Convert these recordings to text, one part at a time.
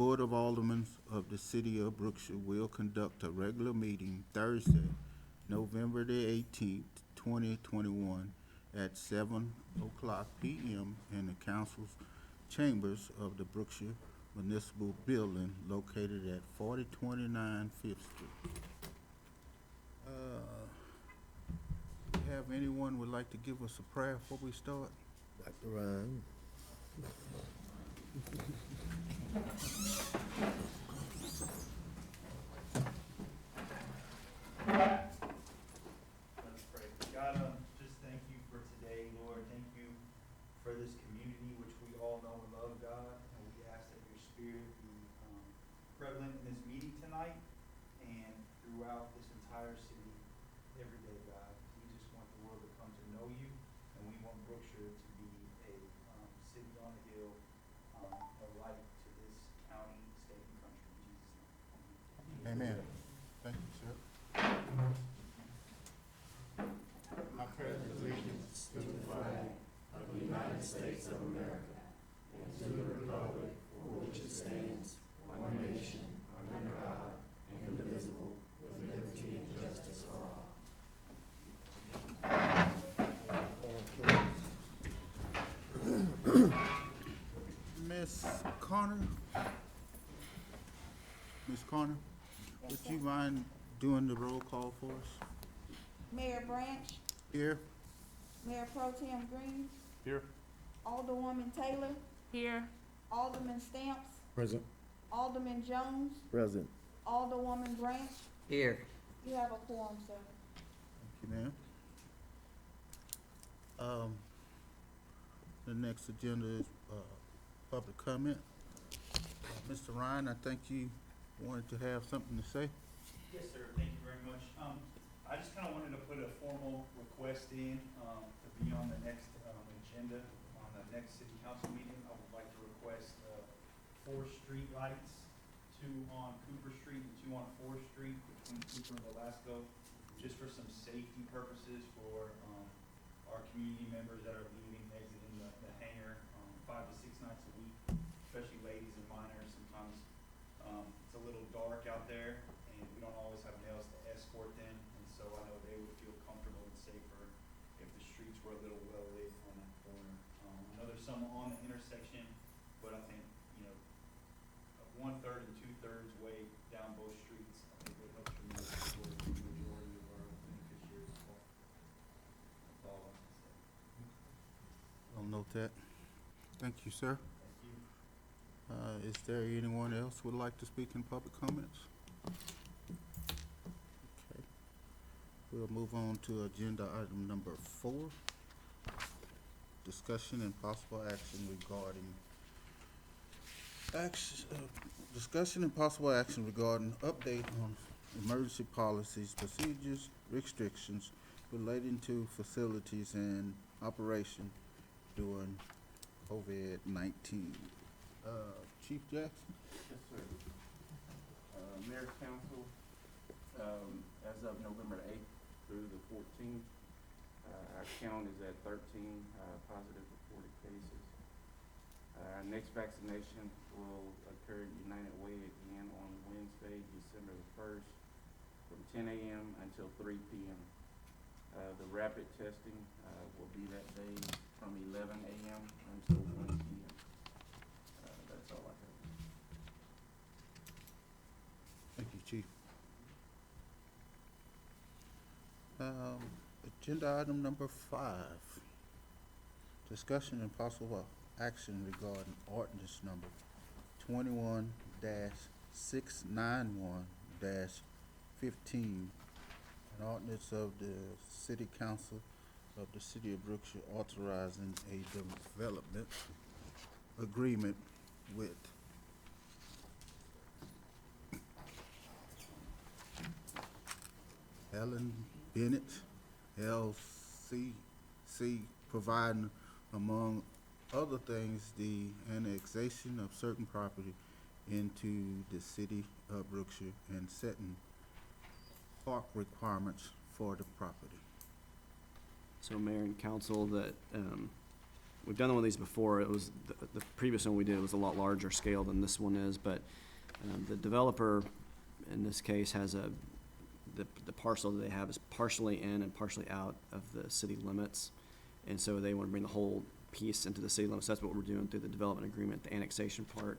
Board of Aldermen of the City of Brookshire will conduct a regular meeting Thursday, November the 18th, 2021, at 7:00 p.m. in the council's chambers of the Brookshire Municipal Building located at 4029 Fifth Street. Have anyone would like to give us a prayer before we start? Dr. Ryan. Let's pray. God, just thank you for today, Lord. Thank you for this community, which we all know and love, God. And we ask that your spirit be prevalent in this meeting tonight and throughout this entire city every day, God. We just want the world to come to know you, and we want Brookshire to be a city on a hill, a light to this county, state, and country. In Jesus' name. Amen. Thank you, sir. I pledge allegiance to the flag of the United States of America and to the republic for which it stands, one nation, under God, indivisible, with liberty and justice for all. Miss Connor? Miss Connor, would you mind doing the roll call for us? Mayor Branch, Here? Mayor Pro Tem Green, Here. Alderwoman Taylor, Here. Alderman Stamps, Present. Alderman Jones, Present. Alderwoman Branch. Here. You have a quorum, sir. Thank you, ma'am. The next agenda is, public comment. Mr. Ryan, I think you wanted to have something to say. Yes, sir. Thank you very much. I just kind of wanted to put a formal request in to be on the next agenda, on the next city council meeting. I would like to request 4 street lights, 2 on Cooper Street and 2 on 4th Street between Cooper and Velasco, just for some safety purposes for our community members that are leaving, exiting the hangar 5 to 6 nights a week, especially ladies and minors. Sometimes it's a little dark out there, and we don't always have males to escort them, and so I know they would feel comfortable and safer if the streets were a little well lit on that corner. I know there's some on the intersection, but I think, 1/3 and 2/3 way down both streets, I think would help tremendously for the majority of our beneficiaries as well. That's all I can say. I'll note that. Thank you, sir. Thank you. Is there anyone else who would like to speak in public comments? Okay. We'll move on to agenda item number 4. Discussion and possible action regarding update on emergency policies, procedures, restrictions relating to facilities and operation during COVID-19. Chief Jackson? Yes, sir. Mayor's Council, as of November the 8th through the 14th, our count is at 13 positive reported cases. Our next vaccination will occur at United Way again on Wednesday, December the 1st, from 10 a.m. until 3 p.m. The rapid testing will be that day from 11 a.m. until 1 p.m. That's all I have. Thank you, Chief. Agenda item number 5. Discussion and possible action regarding ordinance number 21-691-15, an ordinance of the City Council of the City of Brookshire authorizing a development agreement with Ellen Bennett, LCC, providing, among other things, the annexation of certain property into the City of Brookshire and setting park requirements for the property. So Mayor and Council, that we've done one of these before. It was, the previous one we did was a lot larger scale than this one is, but the developer in this case has the parcel that they have is partially in and partially out of the city limits. And so they want to bring the whole piece into the city limits. That's what we're doing through the development agreement, the annexation part.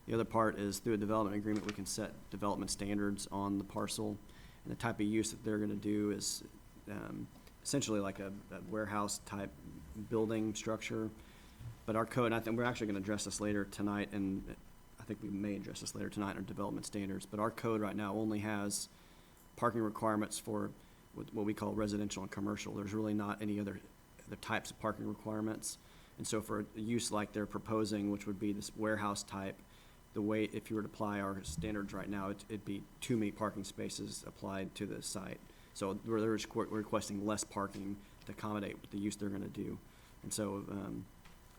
The other part is through a development agreement, we can set development standards on the parcel. And the type of use that they're gonna do is essentially like a warehouse type building structure. But our code, and I think we're actually gonna address this later tonight, and I think we may address this later tonight in our development standards, but our code right now only has parking requirements for what we call residential and commercial. There's really not any other types of parking requirements. And so for a use like they're proposing, which would be this warehouse type, the way, if you were to apply our standards right now, it'd be too many parking spaces applied to the site. So we're requesting less parking to accommodate the use they're gonna do. And so,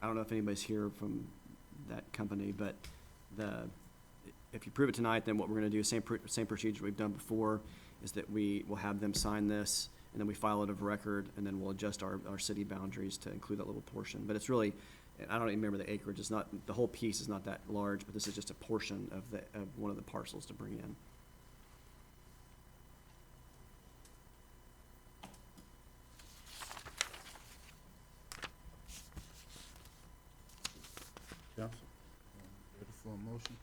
I don't know if anybody's here from that company, but if you prove it tonight, then what we're gonna do, same procedure we've done before, is that we will have them sign this, and then we file it of record, and then we'll adjust our city boundaries to include that little portion. But it's really, I don't even remember the acreage, it's not, the whole piece is not that large, but this is just a portion of one of the parcels to bring in. Council, ready for a motion?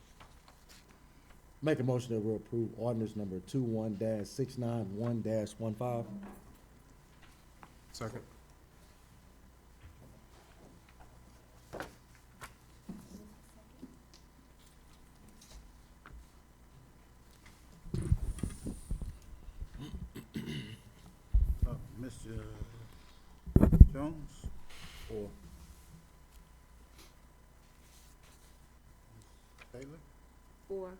Make a motion that we approve ordinance number 21-691-15. Second. Mr. Jones? Or Taylor? 4.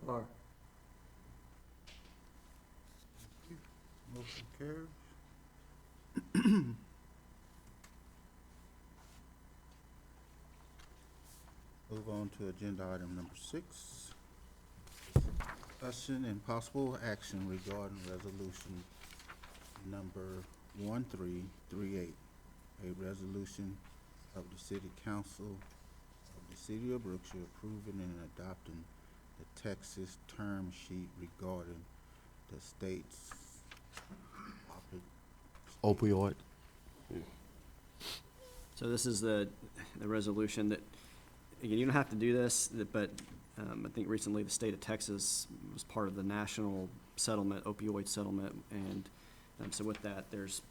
or Motion carries. Move on to agenda item number 6. Discussion and possible action regarding resolution number 1338. A resolution of the City Council of the City of Brookshire approving and adopting the Texas term sheet regarding the state's opioid. So this is the resolution that, again, you don't have to do this, but I think recently the state of Texas was part of the national settlement, opioid settlement, and so with that, there's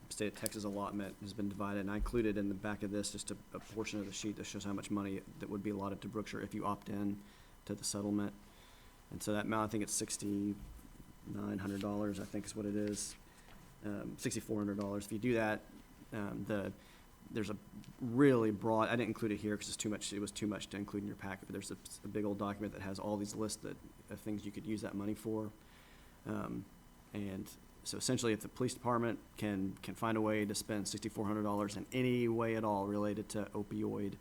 state of Texas allotment has been divided, and I included in the back of this just a portion of the sheet that shows how much money that would be allotted to Brookshire if you opt in to the settlement. And so that amount, I think it's $6,900, I think is what it is, $6,400. If you do that, there's a really broad, I didn't include it here because it's too much, it was too much to include in your packet, but there's a big old document that has all these lists of things you could use that money for. And so essentially, if the police department can find a way to spend $6,400 in any way at all related to opioid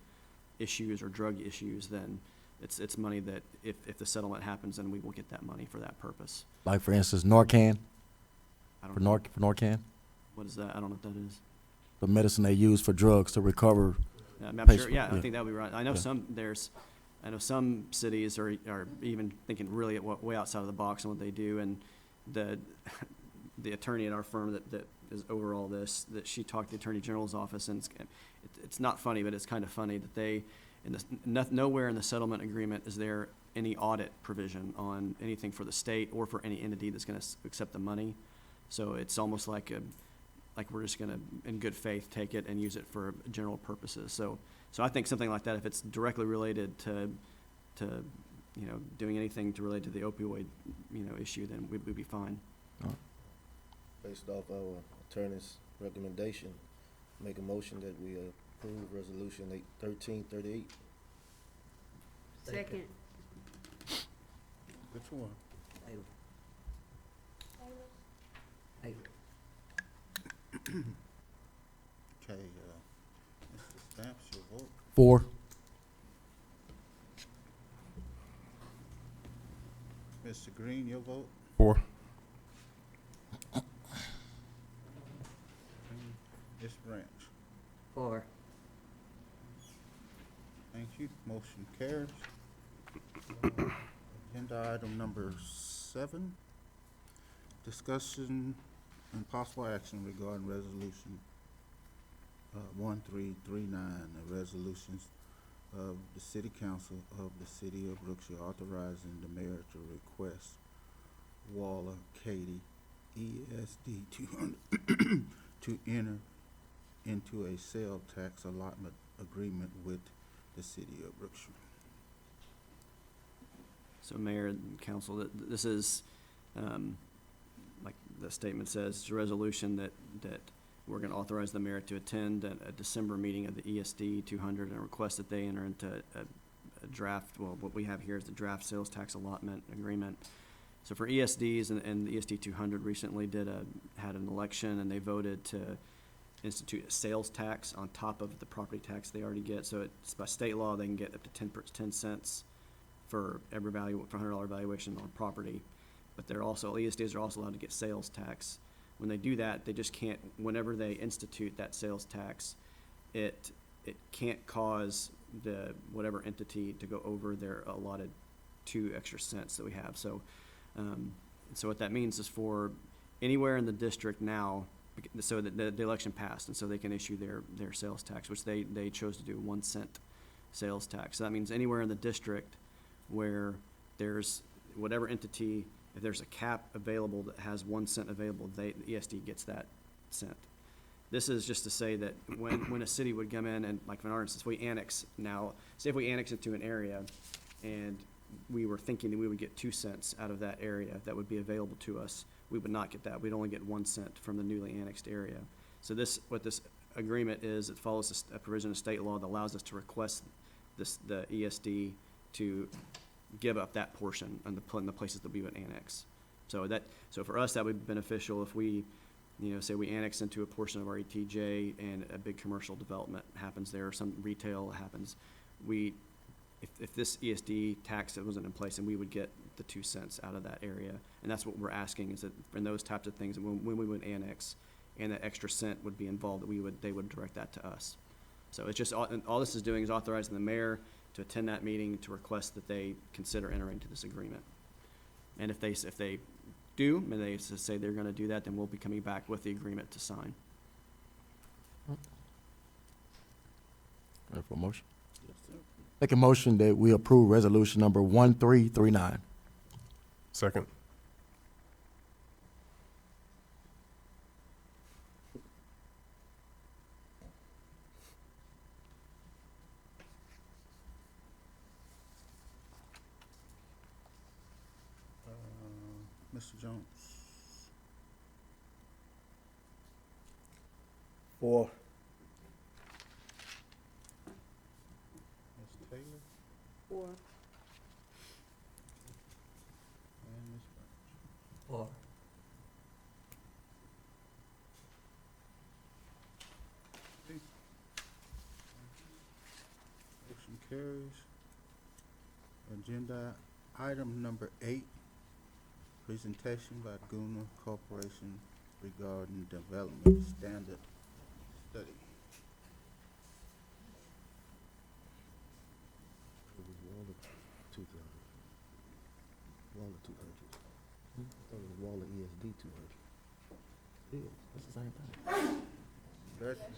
issues or drug issues, then it's money that if the settlement happens, then we will get that money for that purpose. Like for instance, Narcan, I for don't know, Narcan, what is that? I don't know what that is. the medicine they use for drugs to recover. I mean, I'm Pays sure, for- yeah, I yeah. think that would be right. I know Yeah. I know some cities are even thinking really way outside of the box on what they do, and the attorney at our firm that is over all this, that she talked to the Attorney General's office, and it's not funny, but it's kind of funny that nowhere in the settlement agreement is there any audit provision on anything for the state or for any entity that's gonna accept the money. So it's almost like we're just gonna, in good faith, take it and use it for general purposes. So I think something like that, if it's directly related to doing anything to relate to the opioid, issue, then we'd be fine. Based off our attorney's recommendation, make a motion that we approve resolution 1338. Second. Which one? Okay, Mr. Stamps, your vote. 4. Mr. Green, your vote. 4. you. Motion carries. Agenda item number 7, discussion and possible action regarding resolution 1339, the resolutions of the City Council of the City of Brookshire authorizing the mayor to request Waller Katie ESD 200 to enter into a sale tax allotment agreement with the City of Brookshire. So Mayor and Council, this is, like the statement says, it's a resolution that we're gonna authorize the mayor to attend a December meeting of the ESD 200 and request that they enter into a draft, well, what we have here is the draft sales tax allotment agreement. So for ESDs, and the ESD 200 recently had an election, and they voted to institute a sales tax on top of the property tax they already get. So it's by state law, they can get up to 10 cents for every for $100 valuation on property. But ESDs are also allowed to get sales tax. When they do that, they just can't, whenever they institute that sales tax, it can't cause whatever entity to go over their allotted 2 extra cents that we have. So what that means is for anywhere in the district now, so that the election passed, and so they can issue their sales tax, which they chose to do 1 cent sales tax. So that means anywhere in the district where there's whatever entity, if there's a cap available that has 1 cent available, the ESD gets that cent. This is just to say that when a city would come in and, like in our instance, we annex now, say if we annex into an area and we were thinking that we would get 2 cents out of that area that would be available to us, we would not get that. We'd only get 1 cent from the newly annexed area. So what this agreement is, it follows a provision of state law that allows us to request the ESD to give up that portion in the places that we would annex. So for us, that would be beneficial if we, say we annex into a portion of our ETJ and a big commercial development happens there, or some retail happens. If this ESD tax that wasn't in place, then we would get the 2 cents out of that area. And that's what we're asking, is that in those types of things, when we would annex and that extra cent would be involved, that they would direct that to us. So it's just, all this is doing is authorizing the mayor to attend that meeting to request that they consider entering into this agreement. And if they do, and they say they're gonna do that, then we'll be coming back with the agreement to sign. Ready for a motion? Yes, sir. Make a motion that we approve resolution number 1339. Second. Mr. Jones? 4. Ms. Taylor? 4. And Ms. Burns? 4. Motion carries. Agenda item number 8, presentation by Guna Corporation regarding development standard study. It was Waller 200. Waller 200. I thought it was Waller ESD 200. Yeah, that's the same thing. Discussion.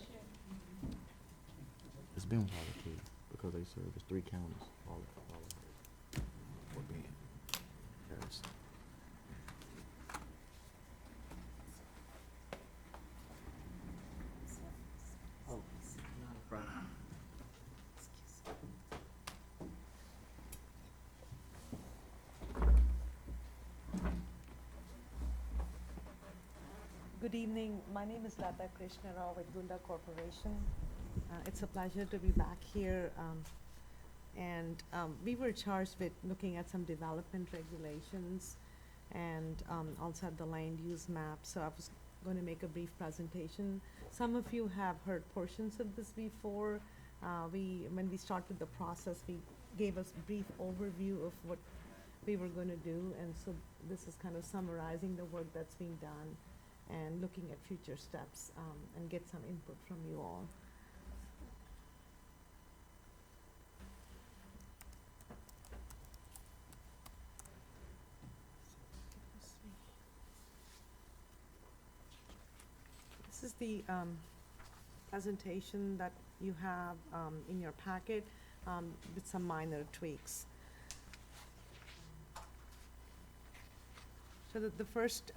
It's been Waller too, because they service 3 counties. Waller. Or being Harris. Oh, not a problem. Good evening. My name is Lata Krishna Rao with Gunda Corporation. It's a pleasure to be back here. We were charged with looking at some development regulations and also at the land use map. So I was going to make a brief presentation. Some of you have heard portions of this before. When we started the process, we gave us a brief overview of what we were going to do. And so this is kind of summarizing the work that's being done and looking at future steps and get some input from you all. This is the presentation that you have in your packet with some minor tweaks. So the first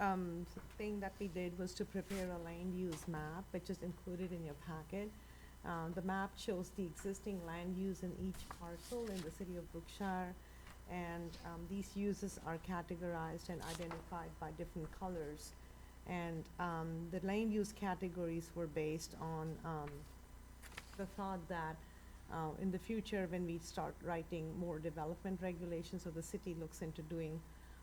thing that we did was to prepare a land use map, which is included in your packet. The map shows the existing land use in each parcel in the city of Brookshire, and these uses are categorized and identified by different colors. And the land use categories were based on the thought that in the future, when we start writing more development regulations, or the city looks into doing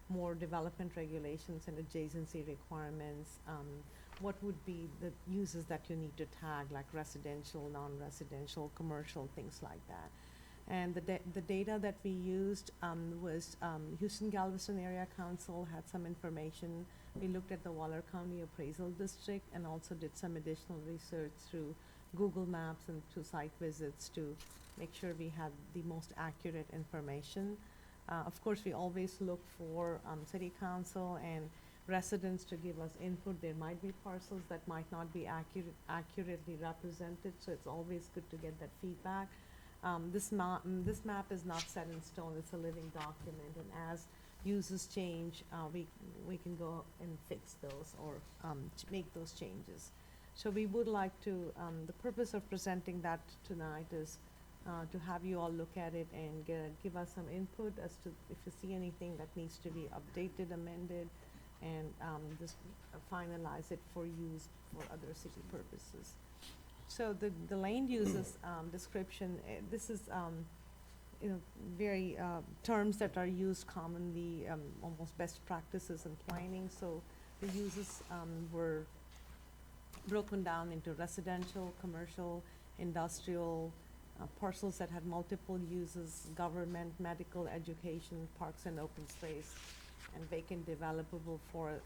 more development regulations and adjacency requirements, what would be the uses that you need to tag, like residential, non-residential, commercial, things like that. And the data that we used was Houston Galveston Area Council had some information. We looked at the Waller County Appraisal District and also did some additional research through Google Maps and through site visits to make sure we had the most accurate information. Of course, we always look for city council and residents to give us input. There might be parcels that might not be accurately represented, so it's always good to get that feedback. This map is not set in stone, it's a living document, and as uses change, we can go and fix those or make those changes. So we would like to, the purpose of presenting that tonight is to have you all look at it and give us some input as to if you see anything that needs to be updated, amended, and just finalize it for use for other city purposes. So the land uses description, this is very terms that are used commonly, almost best practices in planning. So the uses were broken down into residential, commercial, industrial, parcels that had multiple uses, government, medical, education, parks and open space, and vacant developable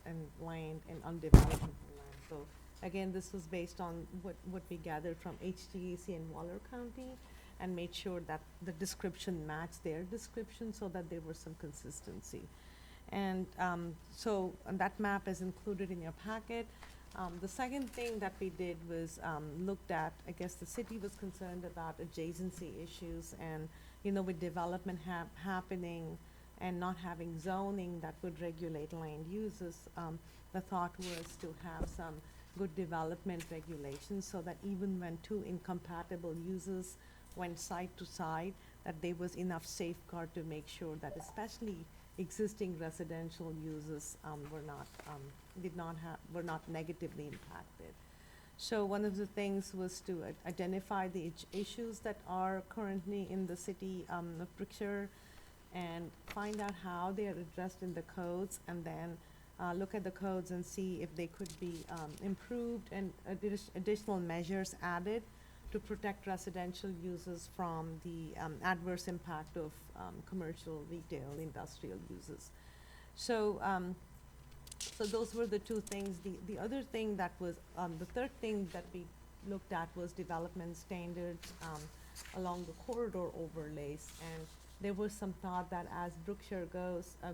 and land and undevelopable land. So again, this was based on what we gathered from HTAC and Waller County, and made sure that the description matched their description so that there was some consistency. And and that map is included in your packet. The second thing that we did was looked at, I guess the city was concerned about adjacency issues, and with development happening and not having zoning that would regulate land uses, the thought was to have some good development regulations so that even when two incompatible uses went side to side, that there was enough safeguard to make sure that especially existing residential uses were not negatively impacted. So one of the things was to identify the issues that are currently in the city of Brookshire and find out how they are addressed in the codes, and then look at the codes and see if they could be improved and additional measures added to protect residential users from the adverse impact of commercial, retail, industrial uses. So those were the two things. The other thing that was, the third thing that we looked at was development standards along the corridor overlays. And there was some thought that as Brookshire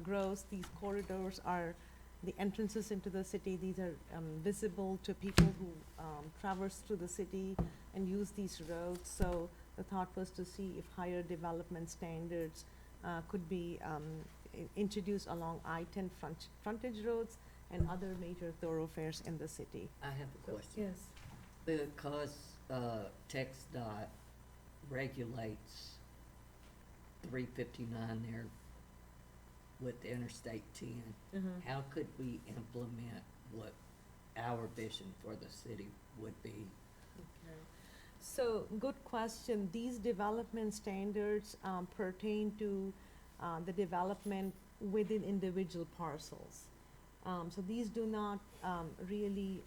grows, these corridors are the entrances into the city. These are visible to people who traverse through the city and use these roads. So the thought was to see if higher development standards could be introduced along I-10 frontage roads and other major thoroughfares in the city. I have a question. Yes. Because text dot regulates 359 there with Interstate 10, how could we implement what our vision for the city would be? Okay. So, good question. These development standards pertain to the development within individual parcels. So these do not really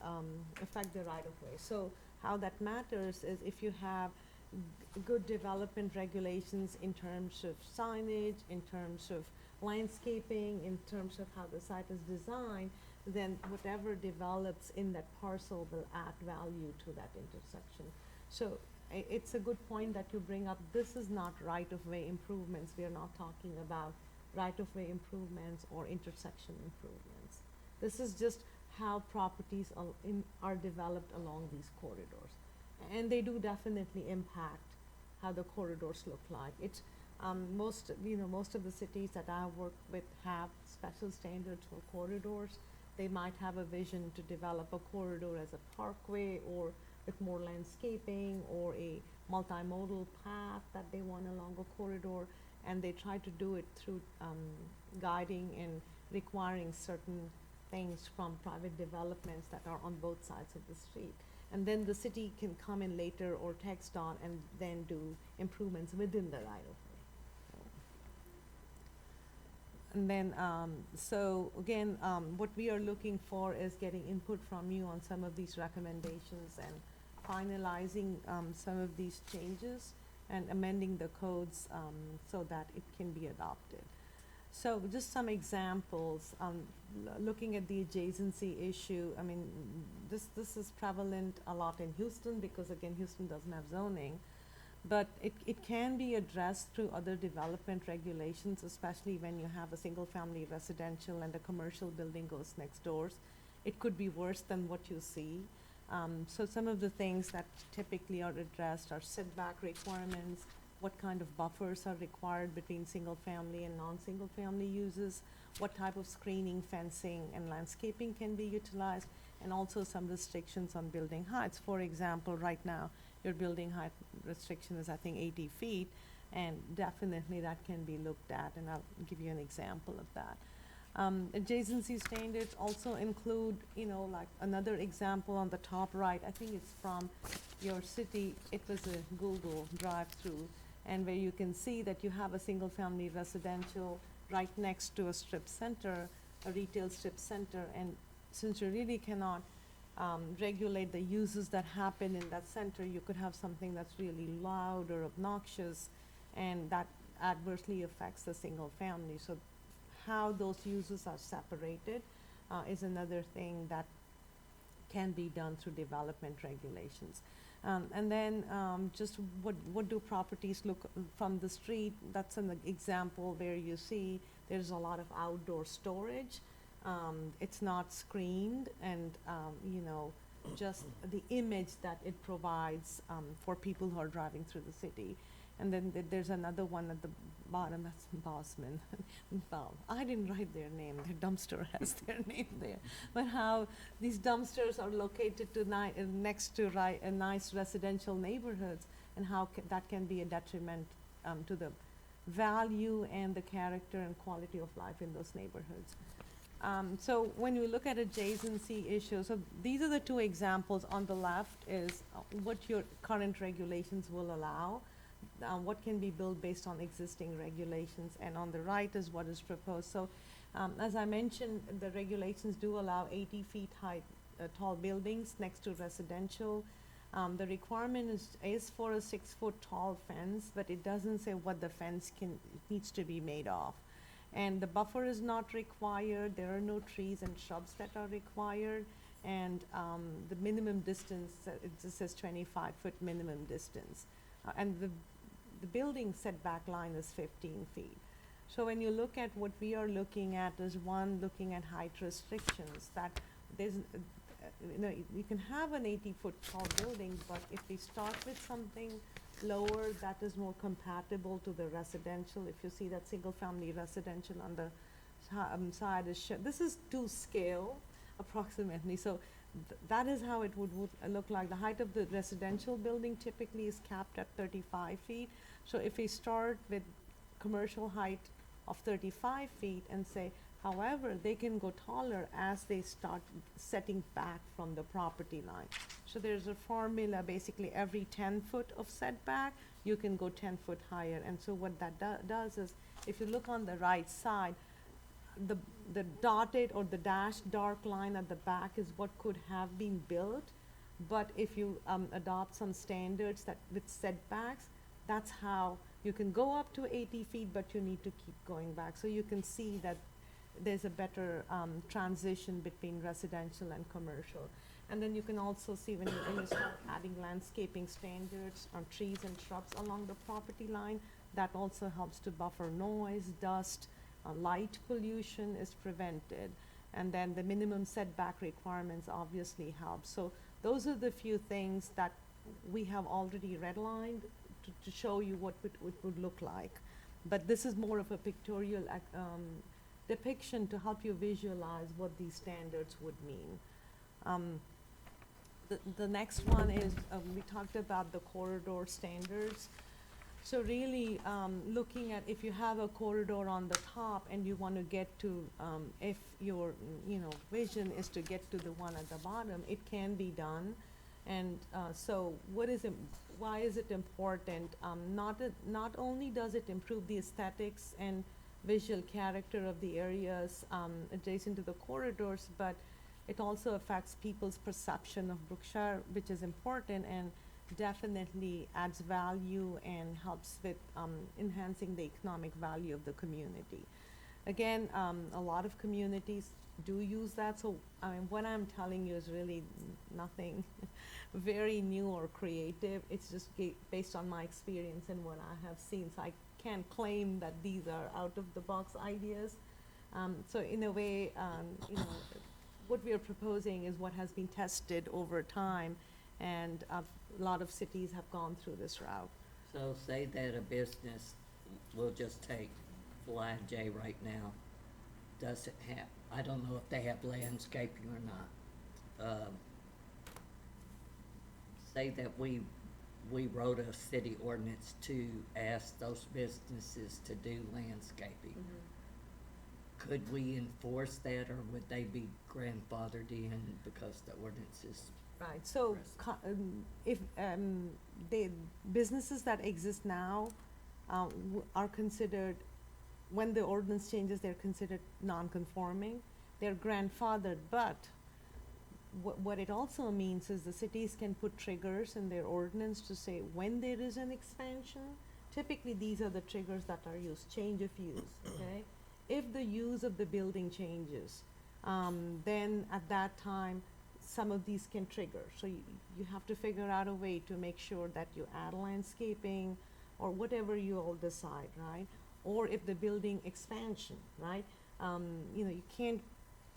affect the right-of-way. So how that matters is if you have good development regulations in terms of signage, in terms of landscaping, in terms of how the site is designed, then whatever develops in that parcel will add value to that intersection. So it's a good point that you bring up. This is not right-of-way improvements. We are not talking about right-of-way improvements or intersection improvements. This is just how properties are developed along these corridors. And they do definitely impact how the corridors look like. It's, most of the cities that I work with have special standards for corridors. They might have a vision to develop a corridor as a parkway or with more landscaping or a multimodal path that they want along a corridor, and they try to do it through guiding and requiring certain things from private developments that are on both sides of the street. And then the city can come in later or text on and then do improvements within the right of way. And then, so again, what we are looking for is getting input from you on some of these recommendations and finalizing some of these changes and amending the codes so that it can be adopted. So just some examples, looking at the adjacency issue, I mean, this is prevalent a lot in Houston because again, Houston doesn't have zoning, but it can be addressed through other development regulations, especially when you have a single family residential and a commercial building goes next doors. It could be worse than what you see. So some of the things that typically are addressed are setback requirements, what kind of buffers are required between single family and non-single family uses, what type of screening, fencing, and landscaping can be utilized, and also some restrictions on building heights. For example, right now, your building height restriction is, I think, 80 feet, and definitely that can be looked at, and I'll give you an example of that. Adjacency standards also include, like another example on the top right, I think it's from your city, it was a Google drive-through, and where you can see that you have a single-family residential right next to a strip center, a retail strip center, and since you really cannot regulate the uses that happen in that center, you could have something that's really loud or obnoxious, and that adversely affects the single family. So how those uses are separated is another thing that can be done through development regulations. And then just what do properties look from the street? That's an example where you see there's a lot of outdoor storage. It's not screened, and just the image that it provides for people who are driving through the city. And then there's another one at the bottom, that's Bosman. Well, I didn't write their name, their dumpster has their name there. But how these dumpsters are located next to nice residential neighborhoods, and how that can be a detriment to the value and the character and quality of life in those neighborhoods. So when you look at adjacency issues, so these are the two examples. On the left is what your current regulations will allow, what can be built based on existing regulations, and on the right is what is proposed. So as I mentioned, the regulations do allow 80 feet high tall buildings next to residential. The requirement is for a 6-foot tall fence, but it doesn't say what the fence needs to be made of. And the buffer is not required, there are no trees and shrubs that are required, and the minimum distance, it just says 25-foot minimum distance. And the building setback line is 15 feet. So when you look at what we are looking at is looking at height restrictions, that there's, you can have an 80-foot tall building, but if we start with something lower that is more compatible to the residential, if you see that single-family residential on the side is this is to scale approximately. So that is how it would look like. The height of the residential building typically is capped at 35 feet. So if we start with commercial height of 35 feet and say, however, they can go taller as they start setting back from the property line. So there's a formula, basically every 10 foot of setback, you can go 10 foot higher. And so what that does is, if you look on the right side, the dotted or the dashed dark line at the back is what could have been built. But if you adopt some standards that with setbacks, that's how you can go up to 80 feet, but you need to keep going back. So you can see that there's a better transition between residential and commercial. And then you can also see when you start adding landscaping standards on trees and shrubs along the property line, that also helps to buffer noise, dust, light pollution is prevented. And then the minimum setback requirements obviously help. So those are the few things that we have already redlined to show you what it would look like. But this is more of a pictorial depiction to help you visualize what these standards would mean. The next one is, we talked about the corridor standards. So really, looking at if you have a corridor on the top and you want to get to, if your, vision is to get to the one at the bottom, it can be done. And so why is it important? Not only does it improve the aesthetics and visual character of the areas adjacent to the corridors, but it also affects people's perception of Brookshire, which is important and definitely adds value and helps with enhancing the economic value of the community. Again, a lot of communities do use that, so what I'm telling you is really nothing very new or creative. It's just based on my experience and what I have seen, so I can't claim that these are out-of-the-box ideas. So in a way, what we are proposing is what has been tested over time, and a lot of cities have gone through this route. So say that a business, we'll just take Fly J right now, does it have, I don't know if they have landscaping or not. Say that we wrote a city ordinance to ask those businesses to do landscaping. Could we enforce that, or would they be grandfathered in because the ordinance is? Right, so if the businesses that exist now are considered, when the ordinance changes, they're considered non-conforming. They're grandfathered, but what it also means is the cities can put triggers in their ordinance to say when there is an expansion. Typically, these are the triggers that are used, change of use, okay? If the use of the building changes, then at that time, some of these can trigger. So you have to figure out a way to make sure that you add landscaping or whatever you all decide, right? Or if the building expansion, right? You can't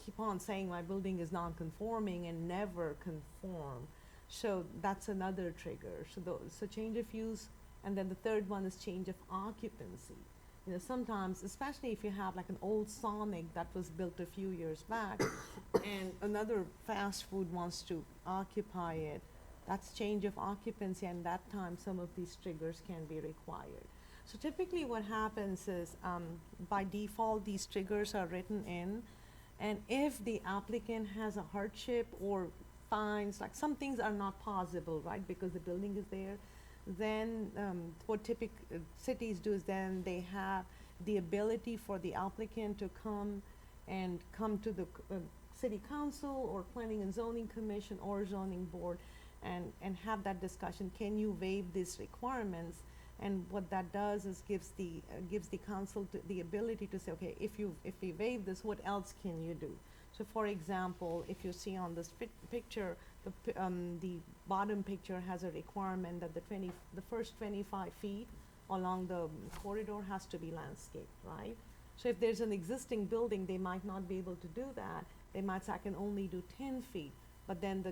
keep on saying my building is non-conforming and never conform. So that's another trigger. So change of use, and then the third one is change of occupancy. Sometimes, especially if you have like an old Sonic that was built a few years back and another fast food wants to occupy it, that's change of occupancy, and that time some of these triggers can be required. So typically what happens is, by default, these triggers are written in, and if the applicant has a hardship or finds, like some things are not possible, right, because the building is there, then what cities do is then they have the ability for the applicant to come to the city council or planning and zoning commission or zoning board and have that discussion. Can you waive these requirements? And what that does is gives the council the ability to say, okay, if we waive this, what else can you do? So for example, if you see on this picture, the bottom picture has a requirement that the first 25 feet along the corridor has to be landscaped, right? So if there's an existing building, they might not be able to do that. They might say, I can only do 10 feet. But then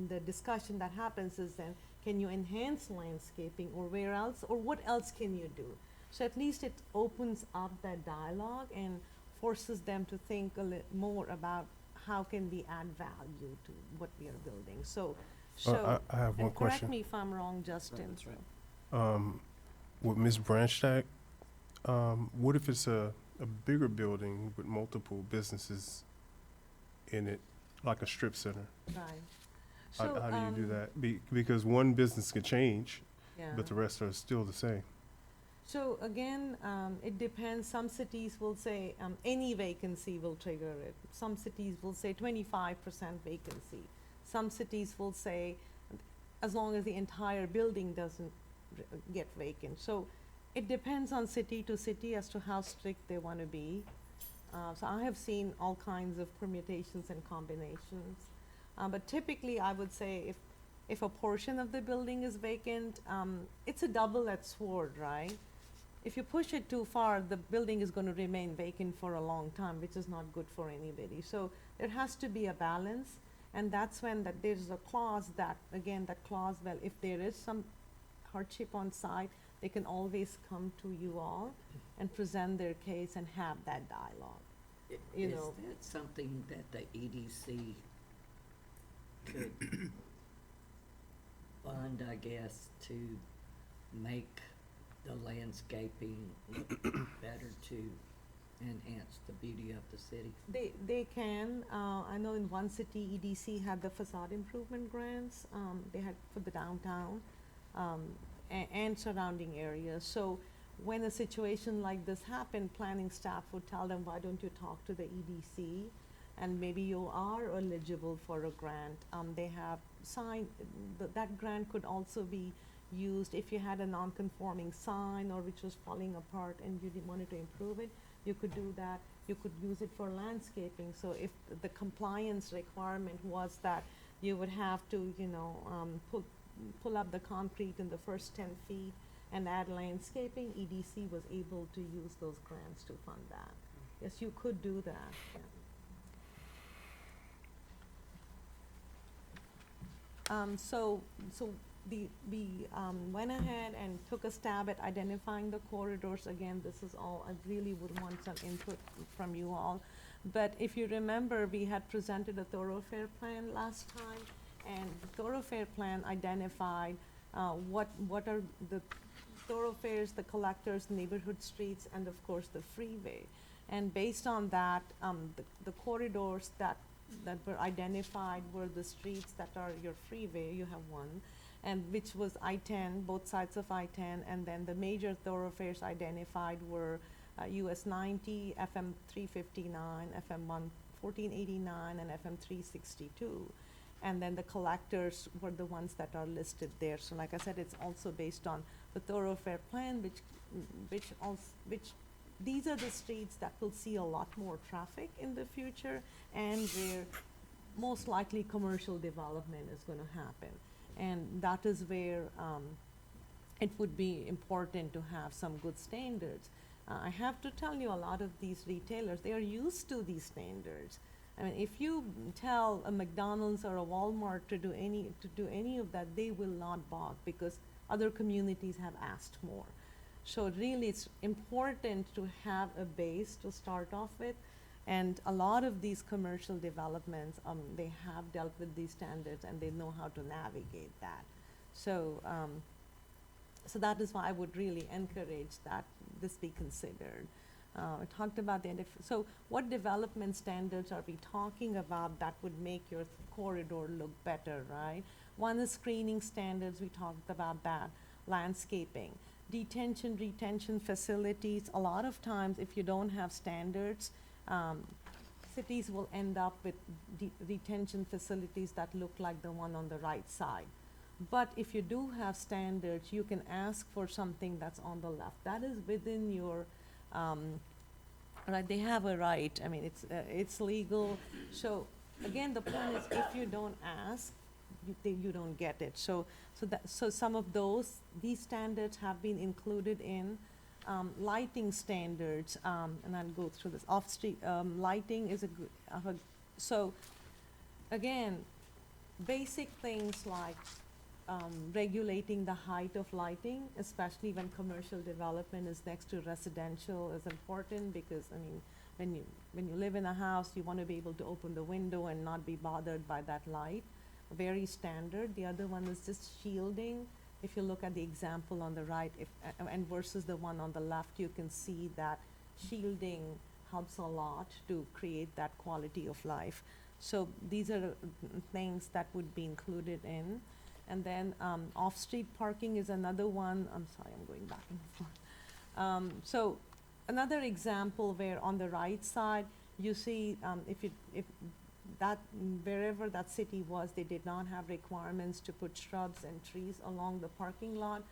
the discussion that happens is then, can you enhance landscaping, or where else, or what else can you do? So at least it opens up that dialogue and forces them to think a little more about how can we add value to what we are building. So I have one and correct question. me if I'm wrong, Justin. That's right. With Ms. Branchstack, what if it's a bigger building with multiple businesses in it, like a strip center? Right. How So, do you do that? Because one business can change, yeah. but the rest are still the same. So again, it depends. Some cities will say any vacancy will trigger it. Some cities will say 25% vacancy. Some cities will say as long as the entire building doesn't get vacant. So it depends on city to city as to how strict they want to be. So I have seen all kinds of permutations and combinations. But typically, I would say if a portion of the building is vacant, it's a double-edged sword, right? if you push it too far, the building is gonna remain vacant for a long time, which is not good for anybody. So there has to be a balance, and that's when that there's a clause that, again, that clause, well, if there is some hardship on site, they can always come to you all and present their case and have that dialogue. You Is know, that something that the EDC could fund, I guess, to make the landscaping look better to enhance the beauty of the city? they can, I know in one city, EDC had the facade improvement grants, they had for the downtown, and surrounding areas. So when a situation like this happened, planning staff would tell them, why don't you talk to the EDC? And maybe you are eligible for a grant. They have signed, that grant could also be used if you had a non-conforming sign or which was falling apart and you wanted to improve it, you could do that. You could use it for landscaping. So if the compliance requirement was that you would have to, you know, pull up the concrete in the first 10 feet and add landscaping, EDC was able to use those grants to fund that. Yes, you could do that, yeah. So we went ahead and took a stab at identifying the corridors. Again, this is all, I really would want some input from you all. But if you remember, we had presented a thoroughfare plan last time, and the thoroughfare plan identified what are the thoroughfares, the collectors, neighborhood streets, and of course the freeway. And based on that, the corridors that were identified were the streets that are your freeway, you have one, and which was I-10, both sides of I-10, and then the major thoroughfares identified were US 90, FM 359, FM 1489, and FM 362. And then the collectors were the ones that are listed there. So like I said, it's also based on the thoroughfare plan, which these are the streets that will see a lot more traffic in the future, and where most likely commercial development is gonna happen. And that is where it would be important to have some good standards. I have to tell you, a lot of these retailers, they are used to these standards. I mean, if you tell a McDonald's or a Walmart to do any of that, they will not balk, because other communities have asked more. So really, it's important to have a base to start off with. And a lot of these commercial developments, they have dealt with these standards and they know how to navigate that. So, so that is why I would really encourage that this be considered. I talked about so what development standards are we talking about that would make your corridor look better, right? One is screening standards, we talked about that. Landscaping, detention, retention facilities. A lot of times, if you don't have standards, cities will end up with retention facilities that look like the one on the right side. But if you do have standards, you can ask for something that's on the left. That is within your, right, they have a right. I mean, it's legal. So again, the point is, if you don't ask, you don't get it. So some of these standards have been included in lighting standards, and I'll go through this. Off-street lighting is a good, so again, basic things like regulating the height of lighting, especially when commercial development is next to residential, is important, because I mean, when you live in a house, you want to be able to open the window and not be bothered by that light. Very standard. The other one is just shielding. If you look at the example on the right, and versus the one on the left, you can see that shielding helps a lot to create that quality of life. So these are things that would be included in. And then off-street parking is another one. I'm sorry, I'm going back and forth. So another example where on the right side, you see if that wherever that city was, they did not have requirements to put shrubs and trees along the parking lot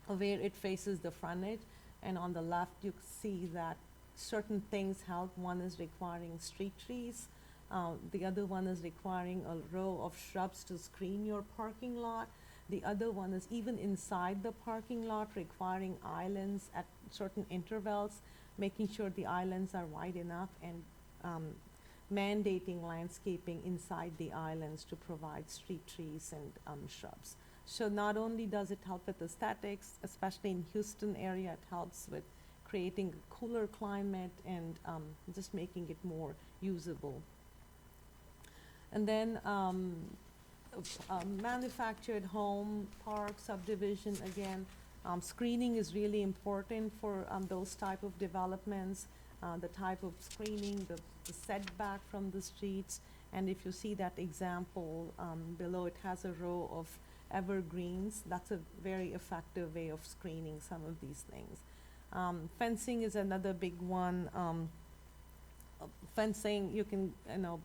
where it faces the frontage. And on the left, you see that certain things help. One is requiring street trees. The other one is requiring a row of shrubs to screen your parking lot. The other one is even inside the parking lot, requiring islands at certain intervals, making sure the islands are wide enough, and mandating landscaping inside the islands to provide street trees and shrubs. So not only does it help with aesthetics, especially in Houston area, it helps with creating a cooler climate and just making it more usable. And then manufactured home, park, subdivision, again, screening is really important for those type of developments, the type of screening, the setback from the streets. And if you see that example below, it has a row of evergreens. That's a very effective way of screening some of these things. Fencing is another big one. Fencing,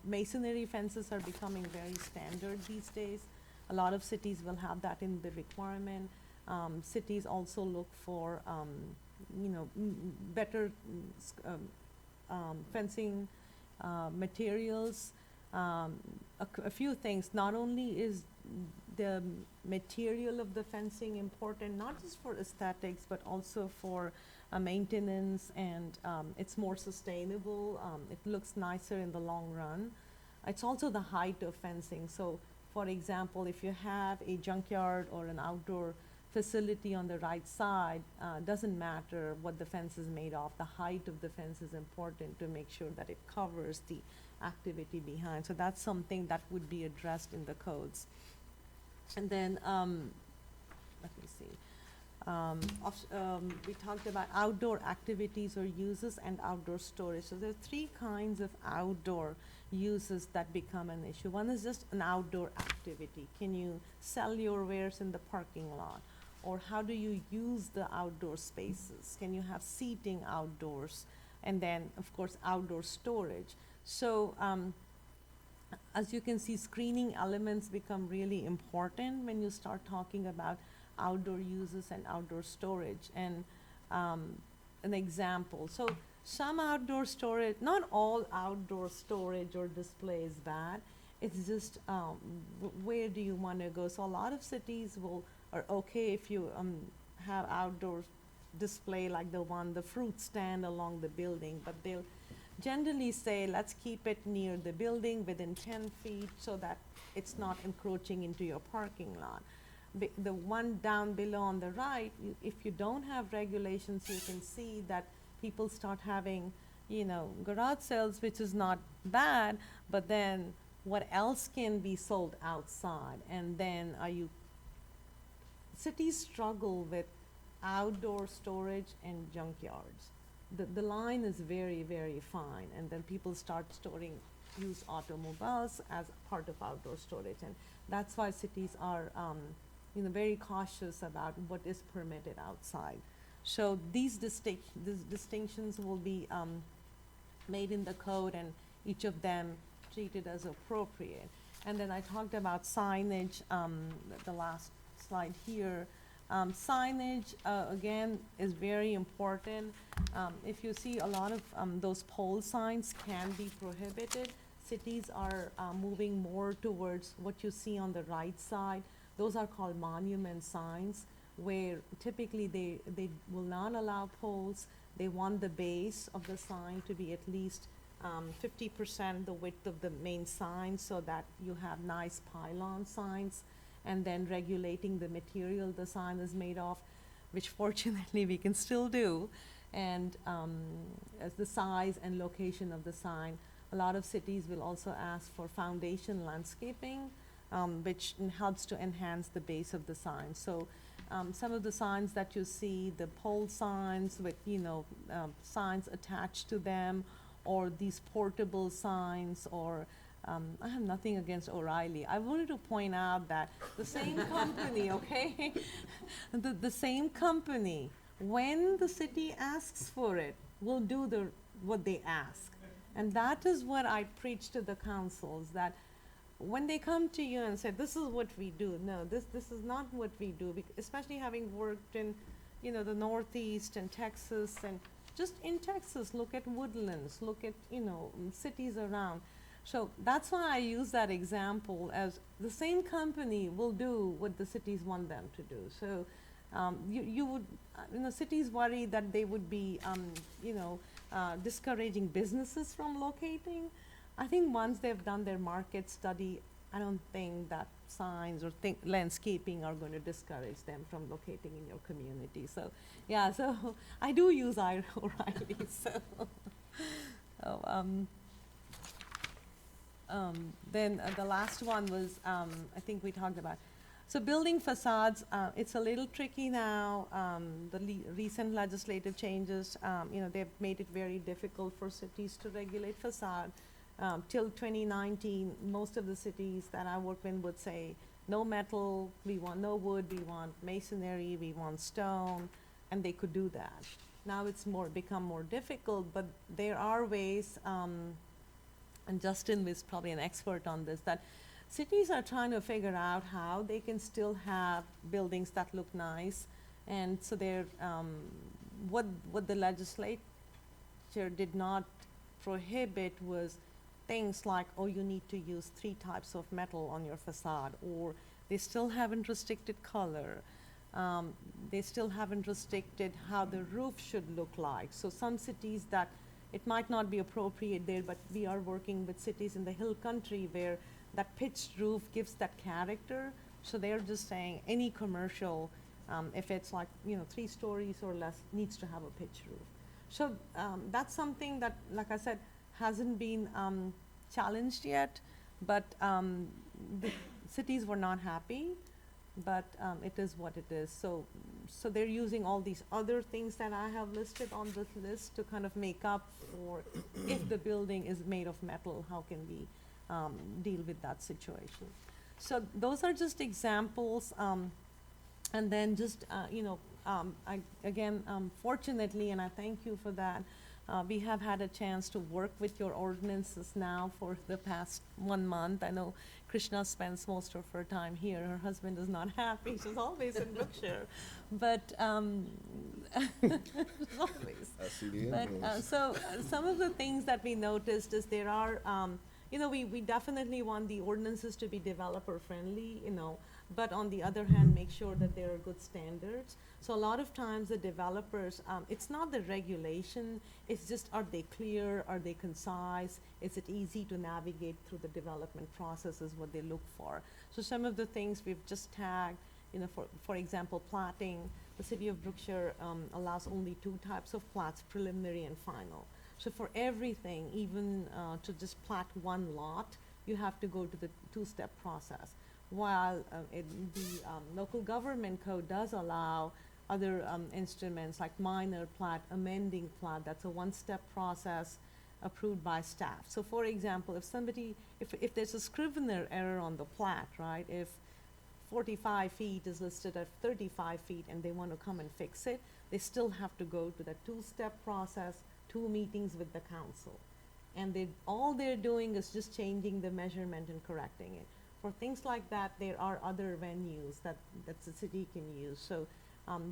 masonry fences are becoming very standard these days. A lot of cities will have that in the requirement. Cities also look for, better fencing materials. A few things. Not only is the material of the fencing important, not just for aesthetics, but also for maintenance, and it's more sustainable. It looks nicer in the long run. It's also the height of fencing. So, for example, if you have a junkyard or an outdoor facility on the right side, doesn't matter what the fence is made of. The height of the fence is important to make sure that it covers the activity behind. So that's something that would be addressed in the codes. And then, let me see. We talked about outdoor activities or uses and outdoor storage. So there are three kinds of outdoor uses that become an issue. One is just an outdoor activity. Can you sell your wares in the parking lot? Or how do you use the outdoor spaces? Can you have seating outdoors? And then, of course, outdoor storage. So, as you can see, screening elements become really important when you start talking about outdoor uses and outdoor storage. And an example, so some outdoor storage, not all outdoor storage or display is bad. It's just where do you want to go? So a lot of cities are okay if you have outdoor display like the fruit stand along the building, but they'll generally say, let's keep it near the building within 10 feet so that it's not encroaching into your parking lot. The one down below on the right, if you don't have regulations, you can see that people start having, garage sales, which is not bad, but then what else can be sold outside? And then cities struggle with outdoor storage and junkyards. The line is very, very fine, and then people start storing used automobiles as part of outdoor storage, and that's why cities are very cautious about what is permitted outside. So these distinctions will be made in the code, and each of them treated as appropriate. And then I talked about signage, the last slide here. Signage, again, is very important. If you see, a lot of those pole signs can be prohibited. Cities are moving more towards what you see on the right side. Those are called monument signs, where typically they will not allow poles. They want the base of the sign to be at least 50% the width of the main sign, so that you have nice pylon signs, and then regulating the material the sign is made of, which fortunately we can still do, and as the size and location of the sign. A lot of cities will also ask for foundation landscaping, which helps to enhance the base of the sign. So some of the signs that you see, the pole signs with, signs attached to them, or these portable signs, or I have nothing against O'Reilly. I wanted to point out that the same company, okay? The same company, when the city asks for it, will do what they ask. And that is what I preach to the councils, that when they come to you and say, this is what we do, no, this is not what we do, especially having worked in, the Northeast and Texas, and just in Texas, look at Woodlands, look at, cities around. So that's why I use that example, as the same company will do what the cities want them to do. So you would, cities worry that they would be, discouraging businesses from locating. I think once they've done their market study, I don't think that signs or landscaping are going to discourage them from locating in your community. So, yeah, so I do use O'Reilly, so. Oh, then the last one was, I think we talked about. So building facades, it's a little tricky now. The recent legislative changes, they've made it very difficult for cities to regulate facade. Till 2019, most of the cities that I work in would say, no metal, we want no wood, we want masonry, we want stone, and they could do that. Now it's become more difficult, but there are ways, and Justin is probably an expert on this, that cities are trying to figure out how they can still have buildings that look nice. And so they're, what the legislature did not prohibit was things like, oh, you need to use 3 types of metal on your facade, or they still haven't restricted color. They still haven't restricted how the roof should look like. So some cities that it might not be appropriate there, but we are working with cities in the hill country where that pitched roof gives that character. So they're just saying any commercial, if it's like, 3 stories or less, needs to have a pitched roof. So that's something that, like I said, hasn't been challenged yet, but the cities were not happy, but it is what it is. So they're using all these other things that I have listed on this list to kind of make up for if the building is made of metal, how can we deal with that situation? So those are just examples, and then just, fortunately, and I thank you for that, we have had a chance to work with your ordinances now for the past 1 month. I know Krishna spends most of her time here. Her husband is not happy. She's always in Brookshire. But always. I see the But influence. some of the things that we noticed is there are, we definitely want the ordinances to be developer friendly, but on the other hand, make sure that there are good standards. So a lot of times the developers, it's not the regulation, it's just, are they clear, are they concise, is it easy to navigate through the development process is what they look for. So some of the things we've just tagged, for example, platting, the city of Brookshire allows only 2 types of plats, preliminary and final. So for everything, even to just plat 1 lot, you have to go to the 2-step process. While the local government code does allow other instruments like minor plat, amending plat, that's a 1-step process approved by staff. So for example, if there's a Scrivener error on the plat, right, if 45 feet is listed at 35 feet and they want to come and fix it, they still have to go to the 2-step process, 2 meetings with the council. And all they're doing is just changing the measurement and correcting it. For things like that, there are other venues that the city can use. So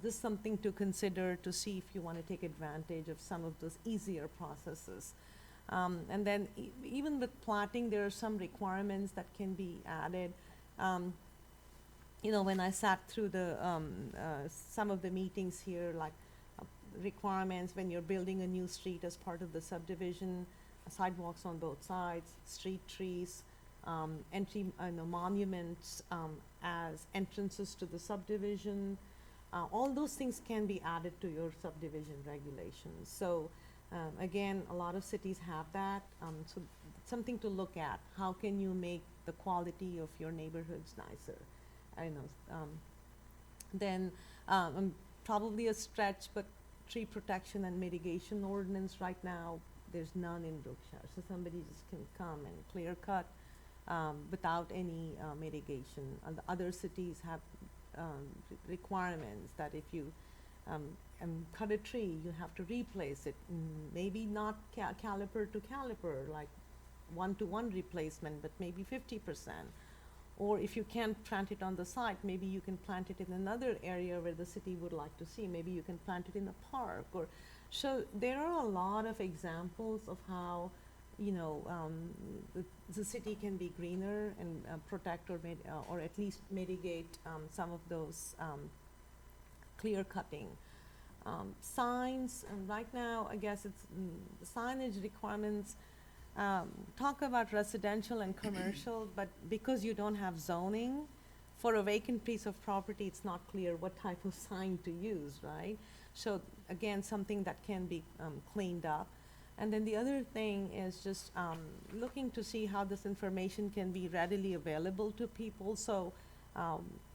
this is something to consider to see if you want to take advantage of some of those easier processes. And then even with platting, there are some requirements that can be added. When I sat through the some of the meetings here, like requirements when you're building a new street as part of the subdivision, sidewalks on both sides, street trees, entry, monuments as entrances to the subdivision. All those things can be added to your subdivision regulations. So again, a lot of cities have that. So it's something to look at. How can you make the quality of your neighborhoods nicer? Then probably a stretch, but tree protection and mitigation ordinance right now, there's none in Brookshire. So somebody just can come and clear cut without any mitigation. And the other cities have requirements that if you cut a tree, you have to replace it. Maybe not caliper to caliper, like 1-to-1 replacement, but maybe 50%. Or if you can't plant it on the site, maybe you can plant it in another area where the city would like to see. Maybe you can plant it in a park. So there are a lot of examples of how you know, the city can be greener and protect or at least mitigate some of those clear cutting. Signs, and right now, I guess it's signage requirements. Talk about residential and commercial, but because you don't have zoning, for a vacant piece of property, it's not clear what type of sign to use, right? So again, something that can be cleaned up. And then the other thing is just looking to see how this information can be readily available to people. So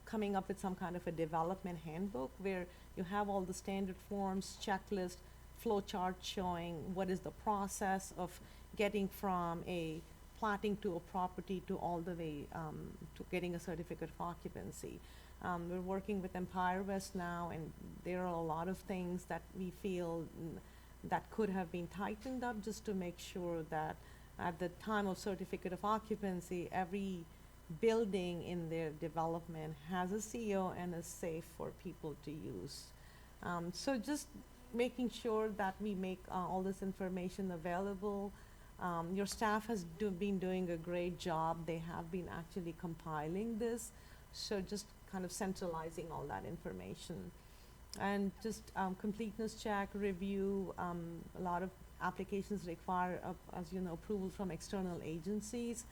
coming up with some kind of a development handbook where you have all the standard forms, checklist, flow chart showing what is the process of getting from a platting to a property to all the way to getting a certificate of occupancy. We're working with Empire West now, and there are a lot of things that we feel that could have been tightened up just to make sure that at the time of certificate of occupancy, every building in their development has a CO and is safe for people to use. So just making sure that we make all this information available. Your staff has been doing a great job. They have been actually compiling this. So just kind of centralizing all that information. And just completeness check, review. A lot of applications require, as you know, approval from external agencies.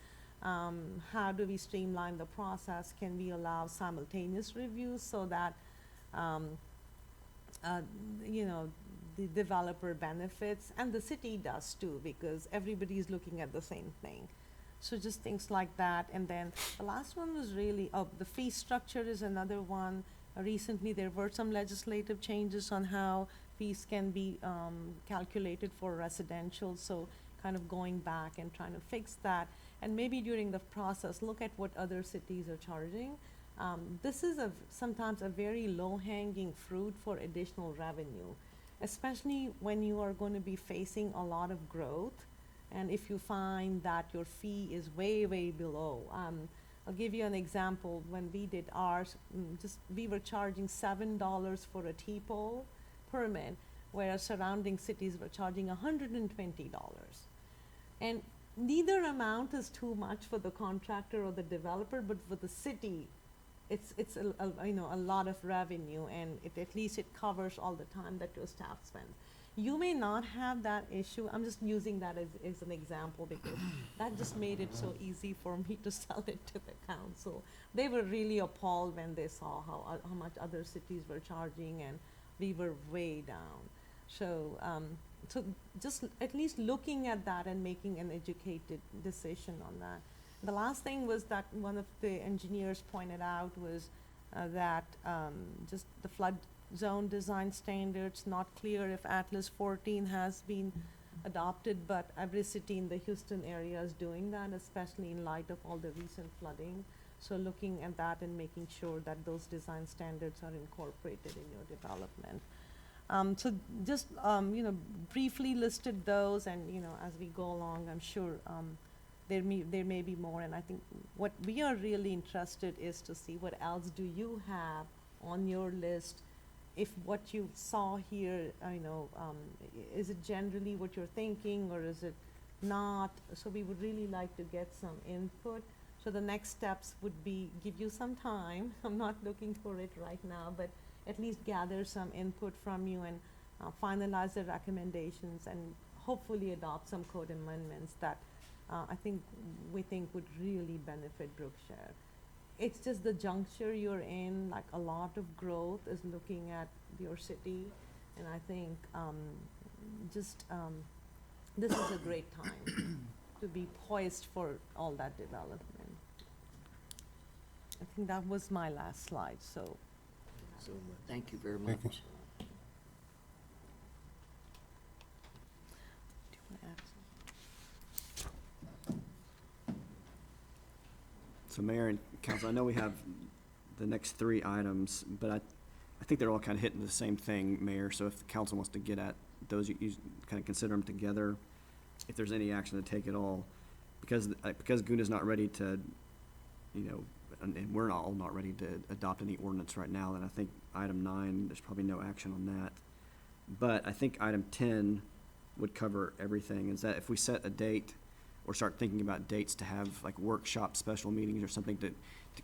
How do we streamline the process? Can we allow simultaneous reviews so that, you know, the developer benefits and the city does too, because everybody is looking at the same thing. So just things like that. And then the last one was really, the fee structure is another one. Recently, there were some legislative changes on how fees can be calculated for residential. So kind of going back and trying to fix that. And maybe during the process, look at what other cities are charging. This is sometimes a very low-hanging fruit for additional revenue, especially when you are going to be facing a lot of growth. And if you find that your fee is way, way below. I'll give you an example. When we did ours, we were charging $7 for a T-pole permit, whereas surrounding cities were charging $120. And neither amount is too much for the contractor or the developer, but for the city, it's you know, a lot of revenue, and at least it covers all the time that your staff spends. You may not have that issue. I'm just using that as an example because that just made it so easy for me to sell it to the council. They were really appalled when they saw how much other cities were charging, and we were way down. So, so just at least looking at that and making an educated decision on that. The last thing was that one of the engineers pointed out was that just the flood zone design standards, not clear if Atlas 14 has been adopted, but every city in the Houston area is doing that, especially in light of all the recent flooding. So looking at that and making sure that those design standards are incorporated in your development. So just, you know, briefly listed those, and, you know, as we go along, I'm sure there may be more. And I think what we are really interested is to see what else do you have on your list. If what you saw here, you know, is it generally what you're thinking, or is it not? So we would really like to get some input. So the next steps would be give you some time. I'm not looking for it right now, but at least gather some input from you and finalize the recommendations and hopefully adopt some code amendments that we think would really benefit Brookshire. It's just the juncture you're in, like a lot of growth is looking at your city, and I think this is a great time to be poised for all that development. I think that was my last slide, so. So much. Thank you very much. Thank you. Do you want to add something? So Mayor and Council, I know we have the next three items, but I think they're all kind of hitting the same thing, Mayor. So if the council wants to get at those, you kind of consider them together. If there's any action to take at all, because Guna's not ready to, you know, and we're all not ready to adopt any ordinance right now, then I think item 9, there's probably no action on that. But I think item 10 would cover everything, is that if we set a date or start thinking about dates to have like workshop special meetings or something to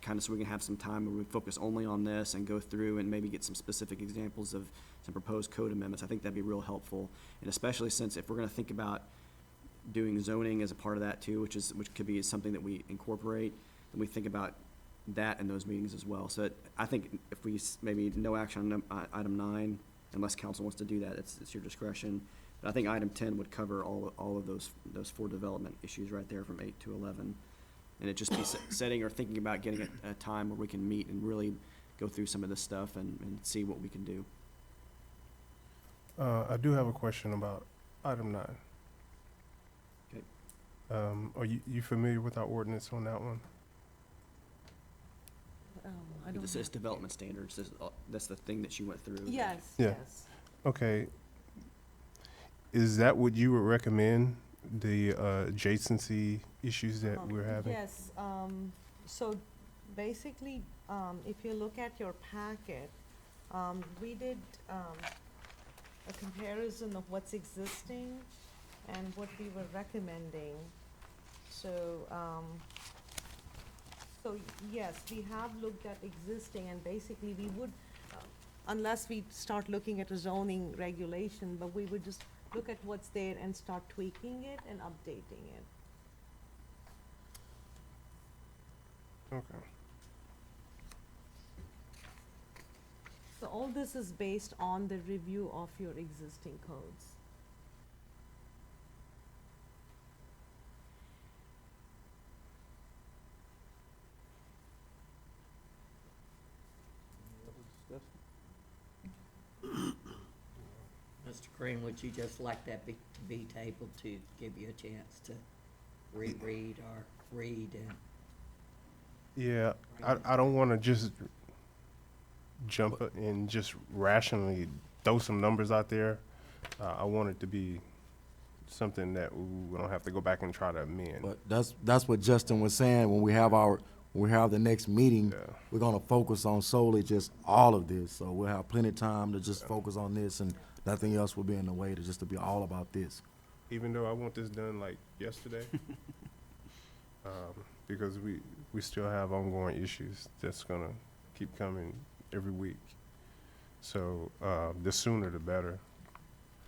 kind of, so we can have some time where we focus only on this and go through and maybe get some specific examples of some proposed code amendments. I think that'd be real helpful. And especially since if we're gonna think about doing zoning as a part of that too, which could be something that we incorporate, and we think about that in those meetings as well. So I think if we maybe no action on item 9, unless council wants to do that, it's your discretion. But I think item 10 would cover all of those 4 development issues right there from 8 to 11. And it just be setting or thinking about getting a time where we can meet and really go through some of this stuff and see what we can do. I do have a question about item 9. Okay. Are you familiar with our ordinance on that one? I don't This have- is development standards. That's the thing that she went through. Yes, Yeah. yes. Okay. Is that what you would recommend, the adjacency issues that we're having? Yes, so basically, if you look at your packet, we did a comparison of what's existing and what we were recommending. So, yes, we have looked at existing, and basically we would, unless we start looking at a zoning regulation, but we would just look at what's there and start tweaking it and updating it. Okay. So all this is based on the review of your existing codes. Mr. Green, would you just like that be tabled to give you a chance to reread or read and? Yeah, I don't want to just jump and just rationally throw some numbers out there. I want it to be something that we don't have to go back and try to amend. But that's what Justin was saying, when we have the next meeting, Yeah. we're gonna focus on solely just all of this, so we'll have plenty of time to just focus on this, and nothing else will be in the way, to be all about this. Even though I want this done like yesterday, because we still have ongoing issues that's gonna keep coming every week. So, the sooner the better.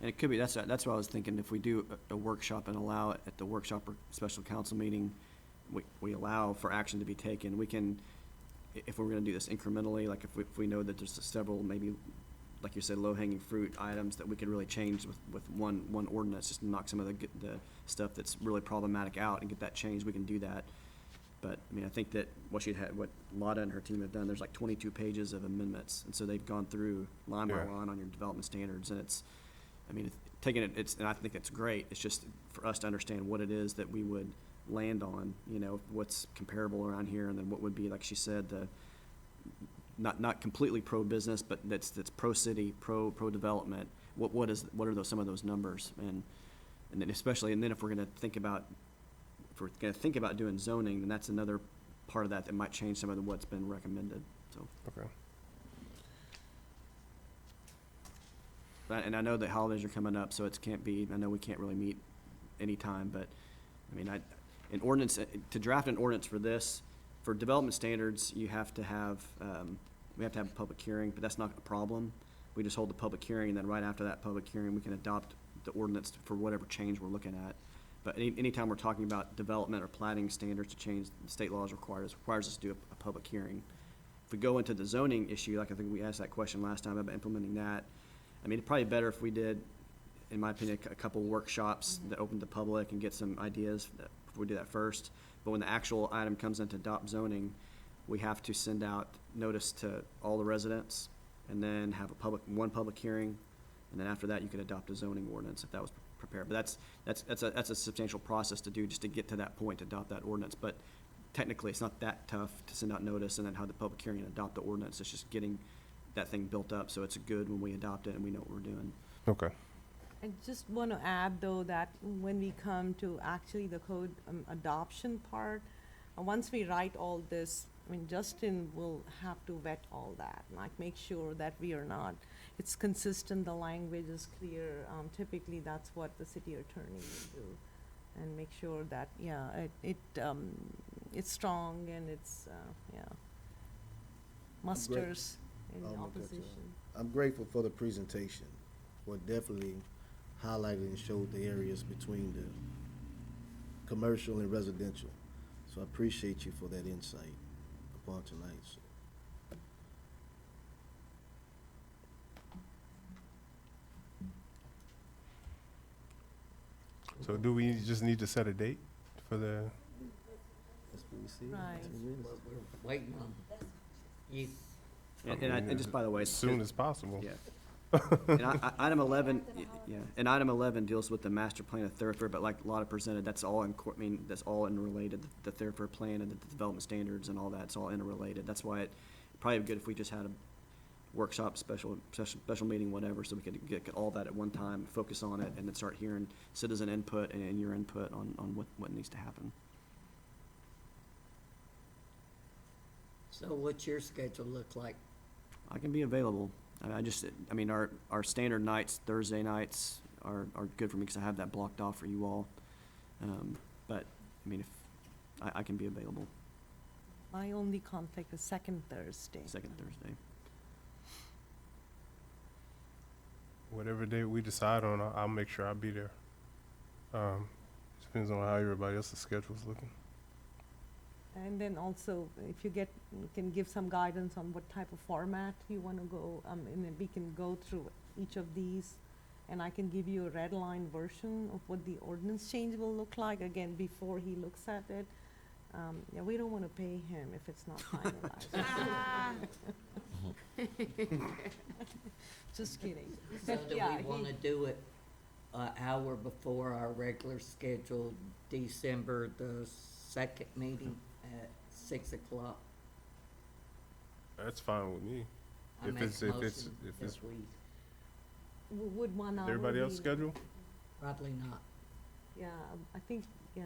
And it could be, that's what I was thinking, if we do a workshop and allow it at the workshop or special council meeting, we allow for action to be taken. We can, if we're gonna do this incrementally, like if we know that there's several, maybe, like you said, low-hanging fruit items that we could really change with one ordinance, just knock some of the stuff that's really problematic out and get that changed, we can do that. But, I mean, I think that what Lotta and her team have done, there's like 22 pages of amendments, and so they've gone through line by Yeah. line on your development standards, and and I think it's great. It's just for us to understand what it is that we would land on, what's comparable around here, and then what would be, like she said, the not completely pro-business, but that's pro-city, pro-development. What are some of those numbers? And then especially, and then if we're gonna think about doing zoning, then that's another part of that might change some of what's been recommended, so. Okay. And I know that holidays are coming up, so I know we can't really meet anytime, but, I mean, to draft an ordinance for this, for development standards, we have to have a public hearing, but that's not a problem. We just hold the public hearing, and then right after that public hearing, we can adopt the ordinance for whatever change we're looking at. But anytime we're talking about development or plating standards to change, the state laws requires us to do a public hearing. If we go into the zoning issue, like I think we asked that question last time about implementing that, I mean, it'd probably better if we did, in my opinion, a couple workshops that open to the public and get some ideas before we do that first. But when the actual item comes into adopt zoning, we have to send out notice to all the residents and then have one public hearing. And then after that, you could adopt a zoning ordinance if that was prepared. But that's a substantial process to do just to get to that point to adopt that ordinance. But technically, it's not that tough to send out notice and then have the public hearing and adopt the ordinance. It's just getting that thing built up, so it's good when we adopt it and we know what we're doing. Okay. I just want to add, though, that when we come to actually the code adoption part, once we write all this, I mean, Justin will have to vet all that, like make sure that it's consistent, the language is clear. Typically, that's what the city attorney will do. and make sure that, yeah, it's strong and it's, yeah, musters in Oh, my God, opposition. I'm grateful for the presentation, what definitely highlighted and showed the areas between the commercial and residential. So I appreciate you for that insight upon tonight. So do we just need to set a date for the, That's what we see. Right. What we're waiting on. You, And just by the way. as soon as possible? Yeah. And item 11, yeah, and item 11 deals with the master plan of Thoroughfare, but like Lotta presented, that's all that's all interrelated. The Thoroughfare plan and the development standards and all that's all interrelated. That's why it probably be good if we just had a workshop, special meeting, whatever, so we could get all that at one time, focus on it, and then start hearing citizen input and your input on what needs to happen. so what's your schedule look like? I can be available. I mean, our standard nights, Thursday nights are good for me because I have that blocked off for you all. But, I mean, if, I can be available My only conflict is second Thursday. second Thursday. Whatever day we decide on, I'll make sure I'll be there. Depends on how everybody else's schedule's looking. And then also, if you can give some guidance on what type of format you want to go, and then we can go through each of these, and I can give you a red line version of what the ordinance change will look like, again, before he looks at it. Yeah, we don't want to pay him if it's not finalized. Just kidding. So do Yeah, we wanna do it an hour before our regular scheduled December the 2nd meeting at 6 o'clock? That's fine with me. I If make it's- a if it's- motion if that it's- we, Would 1 hour Everybody else be- schedule? probably not. Yeah, I think, yeah.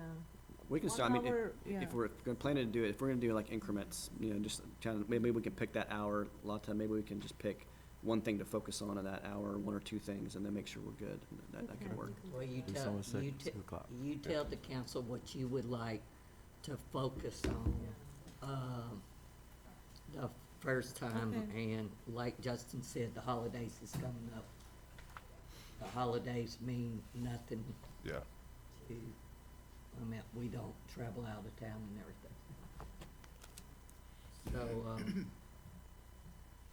We can 1 start, I mean, hour, yeah. if we're planning to do it, if we're gonna do like increments, just kind of, maybe we can pick that hour, Lotta, maybe we can just pick one thing to focus on in that hour, one or two things, and then make sure we're good. That could Okay. work. Well, you December tell, you 2nd, te- 6 o'clock. you tell the council what you would like to focus on, the first time, Okay. and like Justin said, the holidays is coming up. The holidays mean nothing Yeah. to, I mean, we don't travel out of town and everything. So,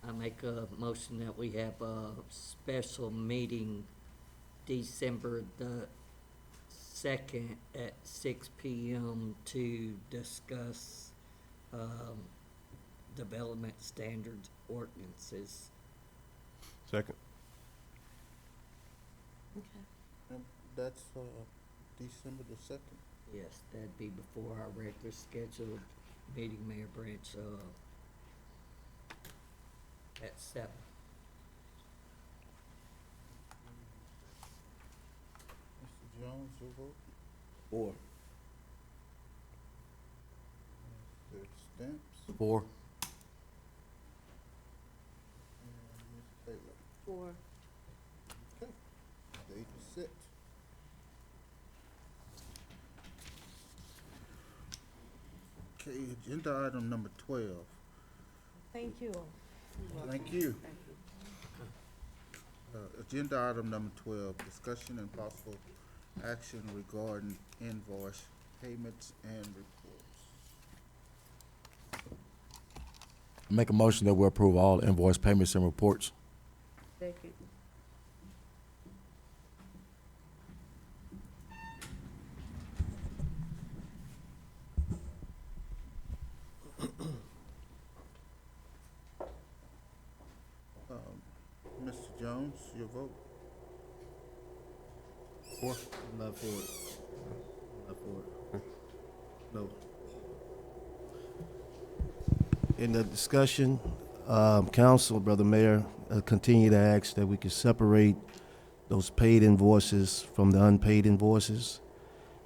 I make a motion that we have a special meeting December the 2nd at 6 p.m. to discuss, development standards ordinances. Second. Okay. That's, December the 2nd. Yes, that'd be before our regular scheduled meeting, Mayor Branch, at 7. Mr. Jones, your vote? Or, Mr. Stamps? 4. And Ms. Taylor. 4. Okay, date is set. Okay, agenda item number 12. Thank you. Thank you. Agenda item number 12, discussion and possible action regarding invoice payments and reports. Make a motion that we approve all invoice payments and reports. Second. Mr. Jones, your vote? Four. I'm not for it. I'm not for it. No. In the discussion, council, Brother Mayor, continue to ask that we could separate those paid invoices from the unpaid invoices.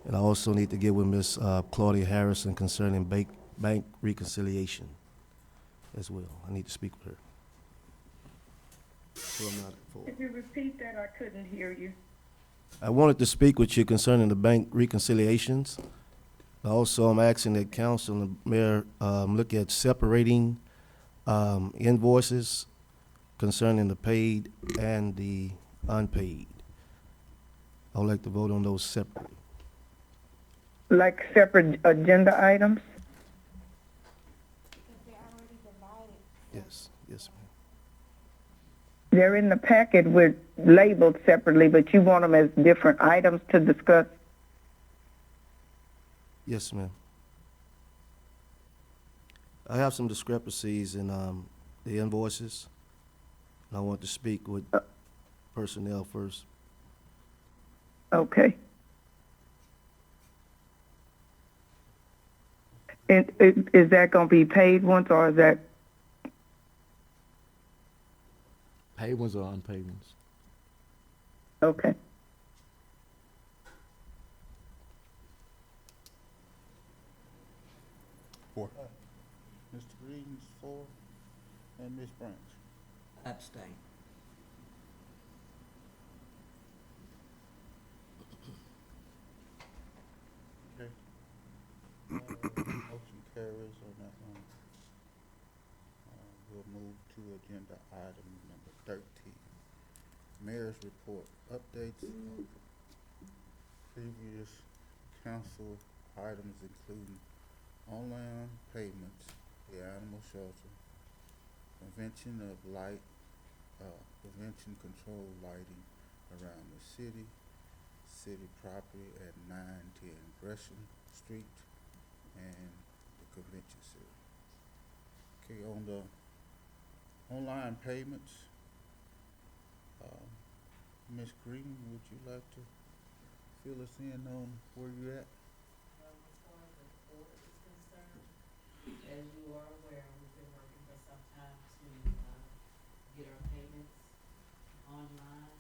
And I also need to get with Ms. Claudia Harrison concerning bank reconciliation as well. I need to speak with her. So I'm not for it. Could you repeat that? I couldn't hear you. I wanted to speak with you concerning the bank reconciliations. Also, I'm asking that council and the mayor, look at separating, invoices concerning the paid and the unpaid. I would like to vote on those separately. Like separate agenda items? Because they're already divided. Yes, yes, ma'am. They're in the packet with labeled separately, but you want them as different items to discuss? Yes, ma'am. I have some discrepancies in, the invoices. And I want to speak with personnel first. Okay. And is that gonna be paid ones or is that, Paid ones or unpaid ones? okay. Four. Mr. Green is four, and Ms. Branch. Abstain. Okay. Motion carries on that one. We'll move to agenda item number 13. Mayor's report, updates of previous council items including online payments, the animal shelter, prevention of light, prevention control lighting around the city property at 910 Gresham Street, and the convention center. Okay, on the online payments, Ms. Green, would you like to fill us in on where you're at? As far as the court is concerned, as you are aware, we've been working for some time to, get our payments online.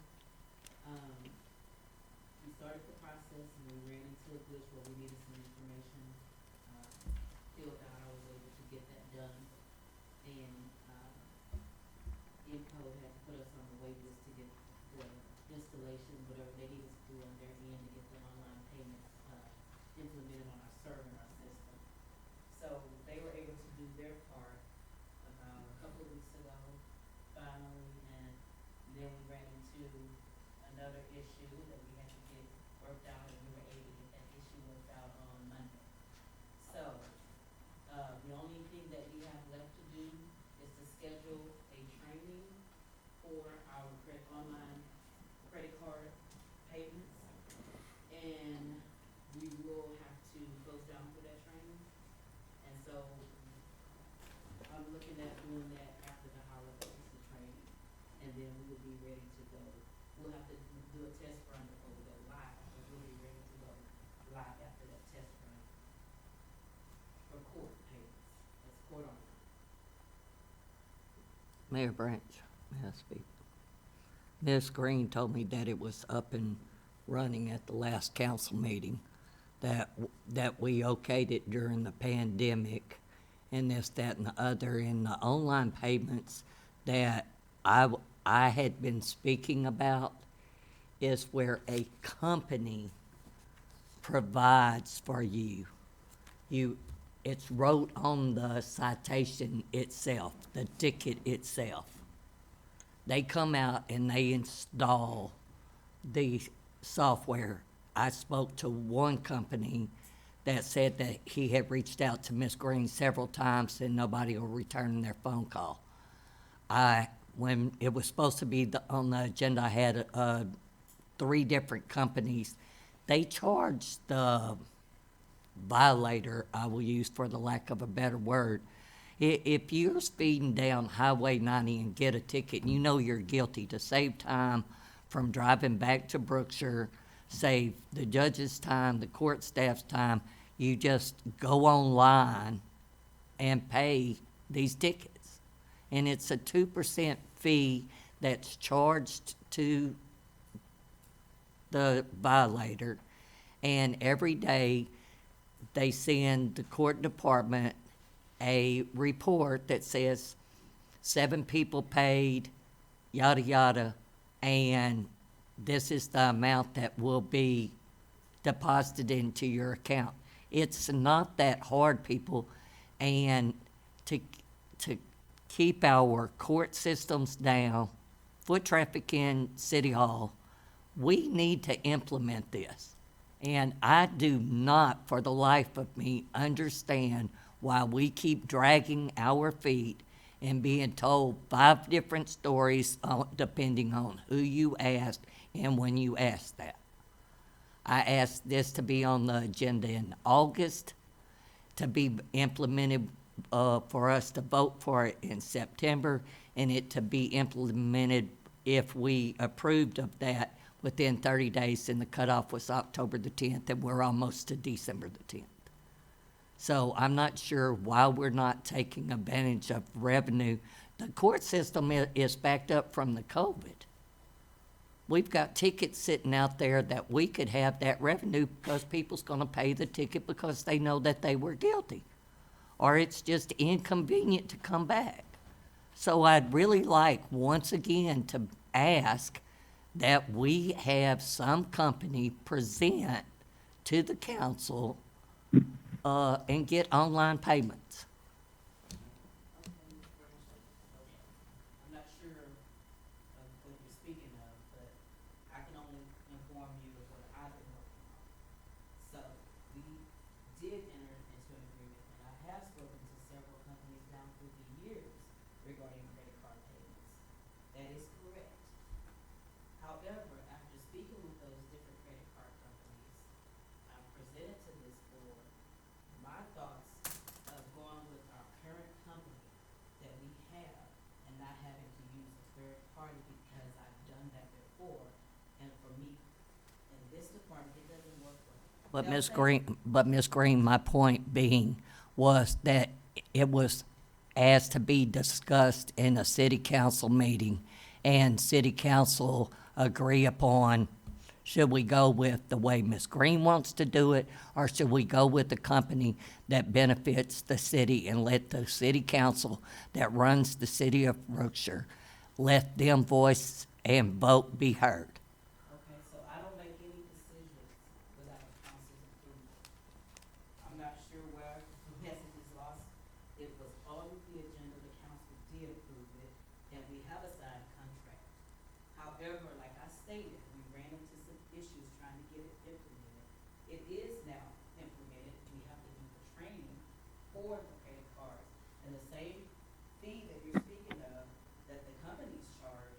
We started the process and we ran into a glitch where we needed some information, filled out. I was able to get that done. And, IMCO had to put us on the wait list to get the installation, whatever they needed to do on their end to get the online payments, implemented on our server and our system. So they were able to do their part about a couple of weeks ago, finally, and then we ran into another issue that we had to get worked out, and we were able to get that issue worked out on Monday. So, the only thing that we have left to do is to schedule a training for our online credit card payments. And we will have to close down for that training. And so I'm looking at doing that after the holidays, the training. And then we will be ready to go. We'll have to do a test run before we go live, but we'll be ready to go live after that test run for court payments. That's court online. Mayor Branch, may I speak? Ms. Green told me that it was up and running at the last council meeting, that we okayed it during the pandemic, and this, that, and the other, and the online payments that I had been speaking about is where a company provides for you. It's wrote on the citation itself, the ticket itself. They come out and they install the software. I spoke to one company that said that he had reached out to Ms. Green several times and nobody will return their phone call. When it was supposed to be on the agenda, I had 3 different companies. They charged the violator, I will use for the lack of a better word. If you're speeding down Highway 90 and get a ticket and you know you're guilty, to save time from driving back to Brookshire, save the judge's time, the court staff's time, you just go online and pay these tickets. And it's a 2% fee that's charged to the violator. And every day they send the court department a report that says 7 people paid, yada, yada, and this is the amount that will be deposited into your account. It's not that hard, people, and to keep our court systems down, foot traffic in City Hall, we need to implement this. And I do not, for the life of me, understand why we keep dragging our feet and being told 5 different stories depending on who you asked and when you asked that. I asked this to be on the agenda in August, to be implemented for us to vote for it in September, and it to be implemented if we approved of that within 30 days, and the cutoff was October the 10th, and we're almost to December the 10th. So I'm not sure why we're not taking advantage of revenue. The court system is backed up from the COVID. We've got tickets sitting out there that we could have that revenue because people's going to pay the ticket because they know that they were guilty. Or it's just inconvenient to come back. So I'd really like, once again, to ask that we have some company present to the council and get online payments. I'm not sure of what you're speaking of, but I can only inform you of what I've been working on. So, we did enter into an agreement, and I have spoken to several companies down through the years regarding credit card payments. That is correct. However, after speaking with those different credit card companies, I presented to this board my thoughts of going with our current company that we have and not having to use a third party because I've done that before. And for me, in this department, it doesn't work well. But Ms. Green, my point being was that it was asked to be discussed in a city council meeting, and city council agree upon, should we go with the way Ms. Green wants to do it, or should we go with the company that benefits the city and let the city council that runs the city of Brookshire, let them voice and vote be heard? Okay, so I don't make any decisions without council's approval. I'm not sure where the message is lost. It was on the agenda, the council did approve it, and we have a signed contract. However, like I stated, we ran into some issues trying to get it implemented. It is now implemented. We have to do the training for the credit cards. And the same fee that you're speaking of, that the companies charge,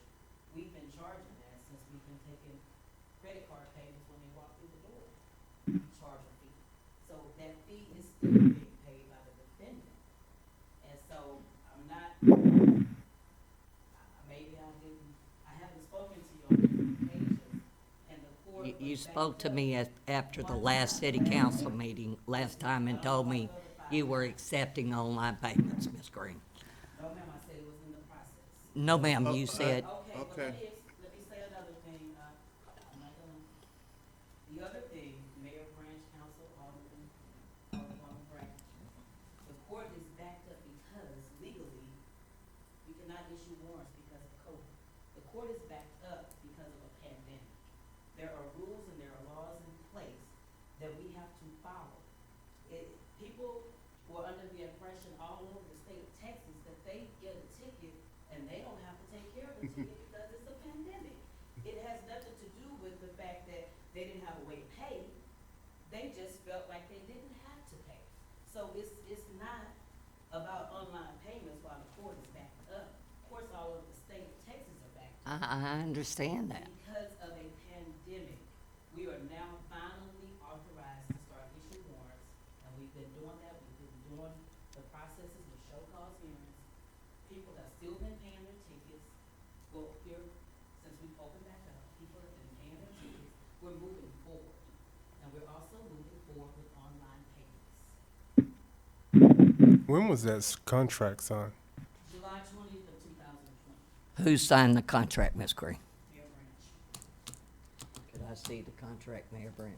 we've been charging that since we've been taking credit card payments when they walk through the door. We charge a fee. So that fee is still being paid by the defendant. And so I'm not, maybe I haven't spoken to you on different occasions, and the court. You spoke to me after the last city council meeting last time and told me you were accepting online payments, Ms. Green. No, ma'am, I said it was in the process. No, ma'am, you said, Okay, well, Okay. let me say another thing, I'm not gonna, the other thing, Mayor Branch, Council, Alderman Branch, the court is backed up because legally, we cannot issue warrants because of COVID. The court is backed up because of a pandemic. There are rules and there are laws in place that we have to follow. People were under the impression all over the state of Texas that they get a ticket and they don't have to take care of the ticket because it's a pandemic. It has nothing to do with the fact that they didn't have a way to pay. They just felt like they didn't have to pay. So it's not about online payments while the court is backed up. Of course, all over the state of Texas are backed up. I understand that. Because of a pandemic, we are now finally authorized to start issue warrants, and we've been doing that. We've been doing the processes with show cause hearings. People have still been paying their tickets. Well, here, since we've opened back up, people have been paying their tickets. We're moving forward, and we're also moving forward with online payments. When was that contract signed? July 20th of 2020, Who signed the contract, Ms. Green? Mayor Branch. Could I see the contract, Mayor Branch?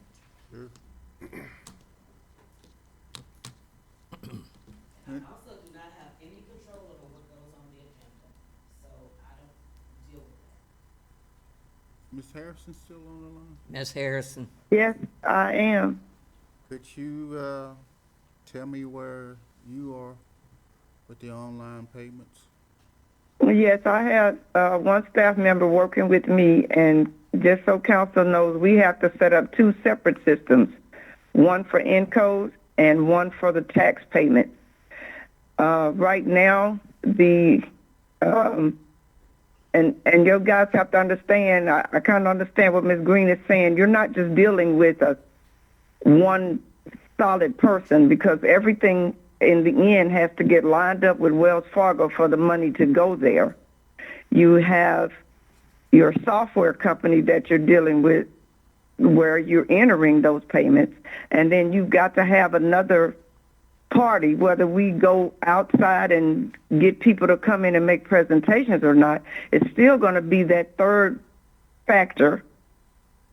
And I also do not have any control over what goes on the agenda, so I don't deal with that. Ms. Harrison still on the line? Ms. Harrison? Yes, I am. Could you, tell me where you are with the online payments? Yes, I have one staff member working with me, and just so council knows, we have to set up two separate systems, one for Encode and one for the tax payment. Right now, the and you guys have to understand. I kind of understand what Ms. Green is saying. You're not just dealing with one solid person, because everything in the end has to get lined up with Wells Fargo for the money to go there. You have your software company that you're dealing with where you're entering those payments, and then you've got to have another party, whether we go outside and get people to come in and make presentations or not, it's still going to be that third factor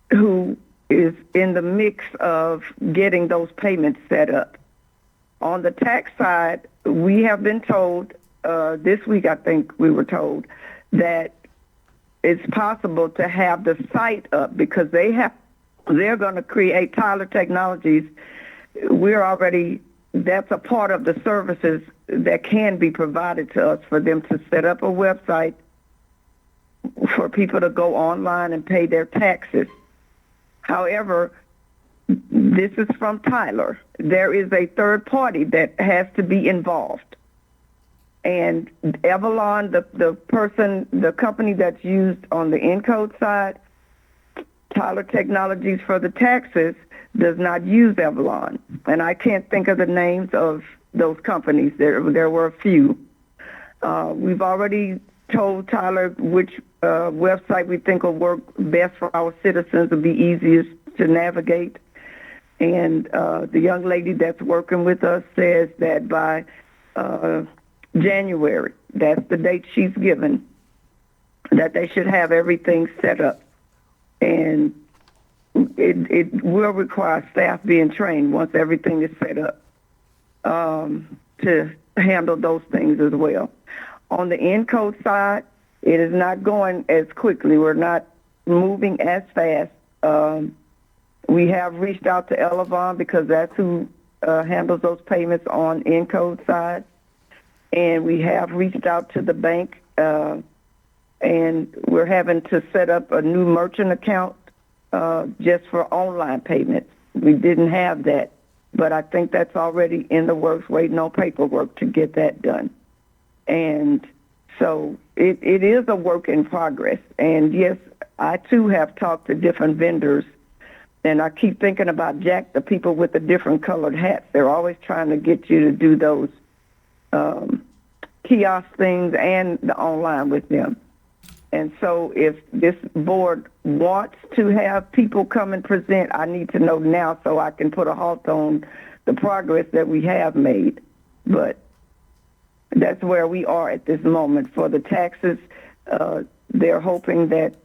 who is in the mix of getting those payments set up. On the tax side, we have been told, this week I think we were told, that it's possible to have the site up because they're going to create Tyler Technologies. That's a part of the services that can be provided to us for them to set up a website for people to go online and pay their taxes. However, this is from Tyler. There is a third party that has to be involved. And Avalon, the company that's used on the Encode side, Tyler Technologies for the taxes, does not use Avalon. And I can't think of the names of those companies. There were a few. We've already told Tyler which website we think will work best for our citizens, will be easiest to navigate. And the young lady that's working with us says that by January, that's the date she's given, that they should have everything set up. And it will require staff being trained once everything is set up to handle those things as well. On the Encode side, it is not going as quickly. We're not moving as fast. We have reached out to Elavon because that's who handles those payments on Encode side. And we have reached out to the bank, and we're having to set up a new merchant account just for online payments. We didn't have that, but I think that's already in the works, waiting on paperwork to get that done. And so it is a work in progress. And yes, I too have talked to different vendors, and I keep thinking about Jack, the people with the different colored hats. They're always trying to get you to do those kiosk things and the online with them. And so if this board wants to have people come and present, I need to know now so I can put a halt on the progress that we have made. But that's where we are at this moment. For the taxes, they're hoping that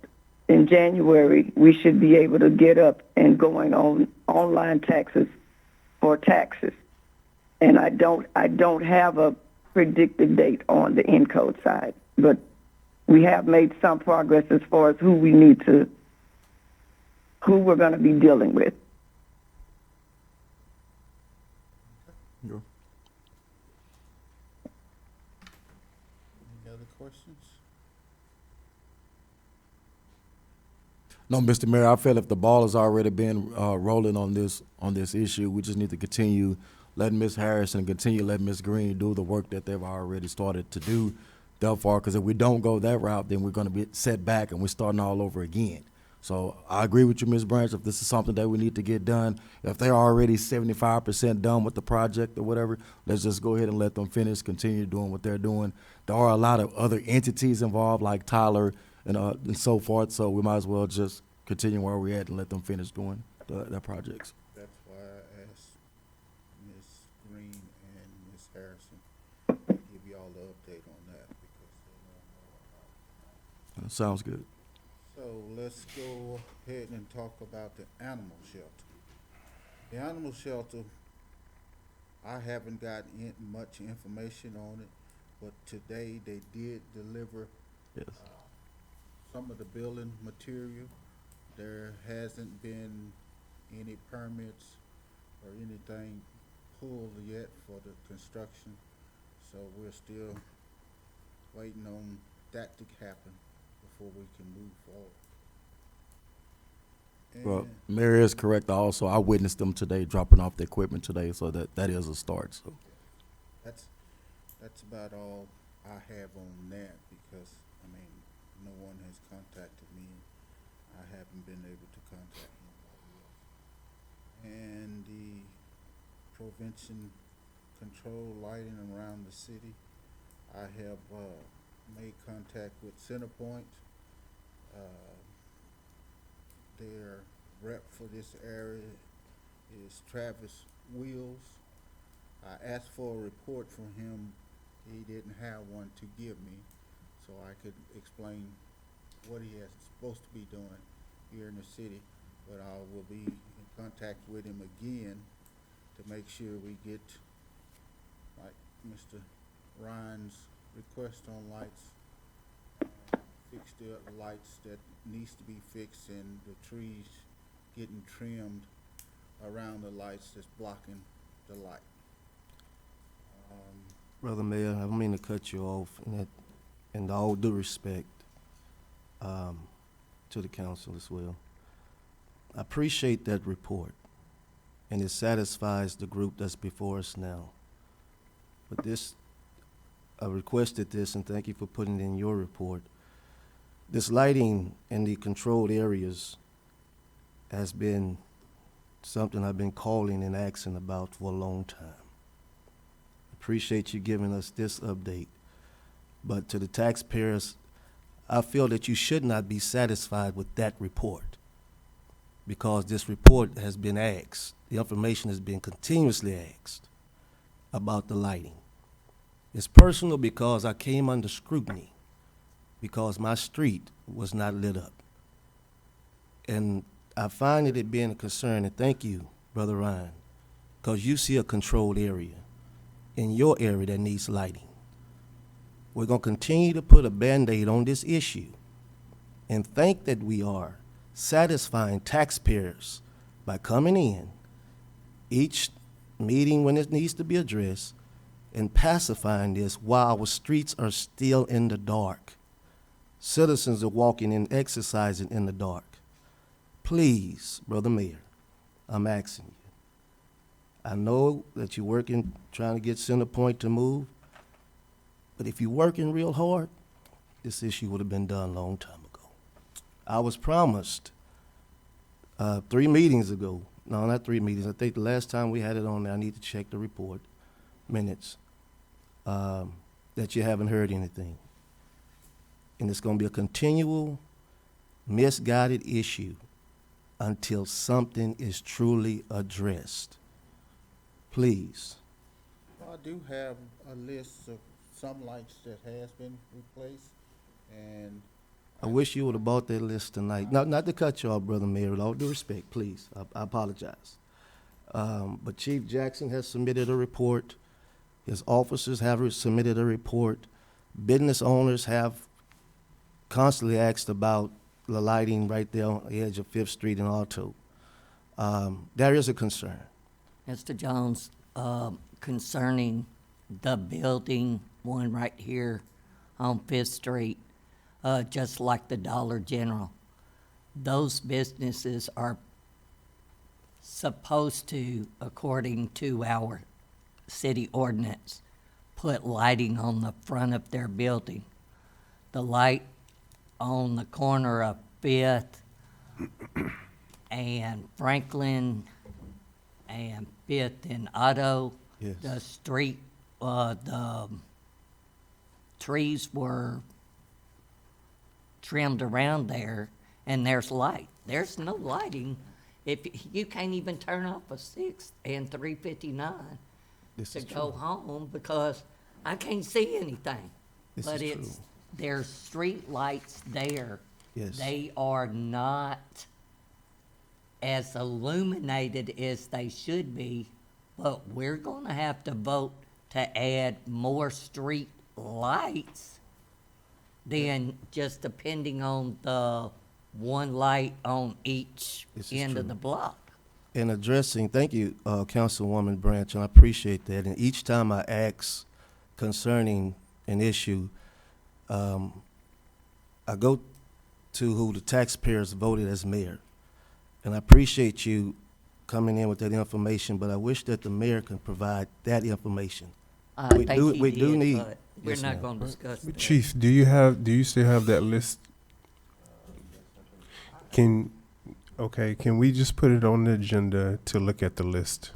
in January we should be able to get up and going on online taxes for taxes. And I don't have a predicted date on the Encode side, but we have made some progress as far as who we're going to be dealing with. Any other questions? No, Mr. Mayor, I feel if the ball has already been rolling on this issue, we just need to continue letting Ms. Harrison continue letting Ms. Green do the work that they've already started to do therefore, because if we don't go that route, then we're going to be set back and we're starting all over again. So I agree with you, Ms. Branch, if this is something that we need to get done, if they're already 75% done with the project or whatever, let's just go ahead and let them finish, continue doing what they're doing. There are a lot of other entities involved, like Tyler and so forth, so we might as well just continue where we're at and let them finish doing their projects. That's why I asked Ms. Green and Ms. Harrison to give y'all the update on that because they know more about it. Sounds good. So let's go ahead and talk about the animal shelter. The animal shelter, I haven't got much information on it, but today they did deliver Yes. some of the building material. There hasn't been any permits or anything pulled yet for the construction, so we're still waiting on that to happen before we can move forward. Well, And Mayor is correct also. I witnessed them today dropping off the equipment today, so that is a start, so. that's about all I have on that, because, I mean, no one has contacted me. I haven't been able to contact anybody else. And the prevention control lighting around the city, I have, made contact with Centerpoint. Their rep for this area is Travis Wheels. I asked for a report from him. He didn't have one to give me, so I could explain what he is supposed to be doing here in the city. But I will be in contact with him again to make sure we get, like Mr. Ryan's request on lights, fix the lights that needs to be fixed, and the trees getting trimmed around the lights that's blocking the light. Brother Mayor, I don't mean to cut you off, and all due respect to the council as well. I appreciate that report, and it satisfies the group that's before us now. But this, I requested this, and thank you for putting it in your report. This lighting in the controlled areas has been something I've been calling and asking about for a long time. Appreciate you giving us this update. But to the taxpayers, I feel that you should not be satisfied with that report, because this report has been asked. The information has been continuously asked about the lighting. It's personal because I came under scrutiny because my street was not lit up. And I find it being a concern, and thank you, Brother Ryan, because you see a controlled area in your area that needs lighting. We're going to continue to put a Band-Aid on this issue and think that we are satisfying taxpayers by coming in each meeting when it needs to be addressed and pacifying this while our streets are still in the dark. Citizens are walking and exercising in the dark. Please, Brother Mayor, I'm asking you. I know that you're working, trying to get Centerpoint to move, but if you're working real hard, this issue would have been done a long time ago. I was promised 3 meetings ago, no, not 3 meetings, I think the last time we had it on there, I need to check the report, minutes, that you haven't heard anything. And it's going to be a continual, misguided issue until something is truly addressed. Please. I do have a list of some lights that has been replaced, and I wish you would have bought that list tonight. Not to cut you off, Brother Mayor, with all due respect, please. I apologize. But Chief Jackson has submitted a report. His officers have submitted a report. Business owners have constantly asked about the lighting right there on the edge of 5th Street and Alto. There is a concern. Mr. Jones, concerning the building, one right here on 5th Street, just like the Dollar General, those businesses are supposed to, according to our city ordinance, put lighting on the front of their building. The light on the corner of 5th and Franklin and 5th and Otto, Yes. the street, the trees were trimmed around there, and there's light. There's no lighting. If you can't even turn off a 6th and 359 This to is go true. home because I can't see anything. This But is it's, true. there's street lights there. Yes. They are not as illuminated as they should be, but we're gonna have to vote to add more street lights then just depending on the one light on each This is end of true. the block. In addressing, thank you, Councilwoman Branch, and I appreciate that. And each time I ask concerning an issue, I go to who the taxpayers voted as mayor. And I appreciate you coming in with that information, but I wish that the mayor can provide that information. I We think do- he we do did, need- but we're Yes, not ma'am. gonna discuss that. Chief, do you still have that list? Can we just put it on the agenda to look at the list?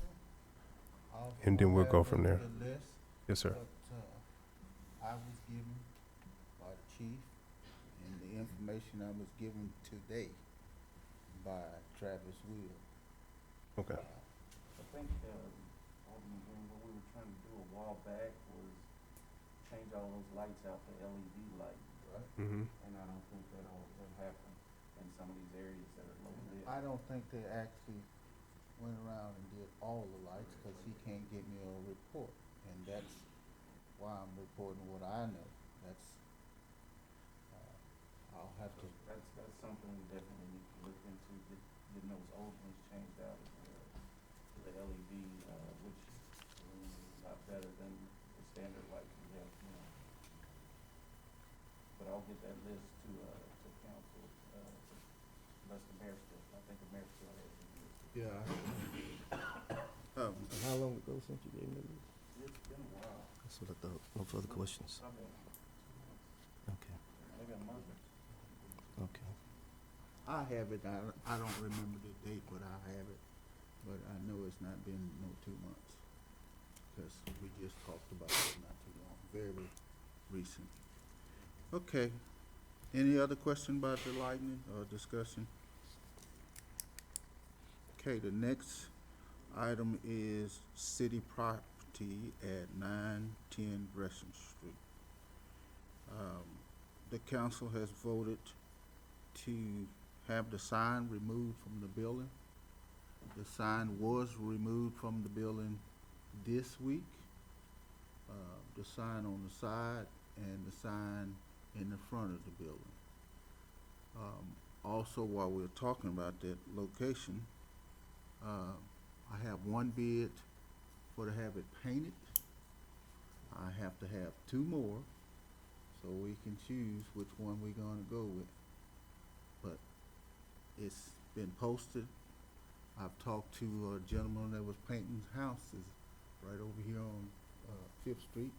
And then we'll go from there. The list, Yes, sir. but, I was given by the chief, and the information I was given today by Travis Will. Okay. I think, Alderman Green, what we were trying to do a while back was change all those lights out to LED lights, right? Mm-hmm. And I don't think that'll happen in some of these areas that are low lit. I don't think they actually went around and did all the lights, cause he can't get me a report, and that's why I'm reporting what I know. That's, I'll have to, That's something we definitely need to look into, getting those old ones changed out to the LED, which is a lot better than the standard light we have, you know. But I'll get that list to council, unless the mayor still, I think the mayor still has it. yeah. How long ago since you gave me this? It's been a while, That's what I thought. No further questions. probably Okay, maybe a month. okay. I have it, I don't remember the date, but I have it, but I know it's not been no 2 months, cause we just talked about it not too long, very recent. Okay, any other question about the lighting or discussion? Okay, the next item is city property at 910 Gresham Street. The council has voted to have the sign removed from the building. The sign was removed from the building this week. The sign on the side and the sign in the front of the building. Also, while we're talking about that location, I have one bid for to have it painted. I have to have 2 more, so we can choose which one we're gonna go with. But it's been posted. I've talked to a gentleman that was painting houses right over here on, Fifth Street.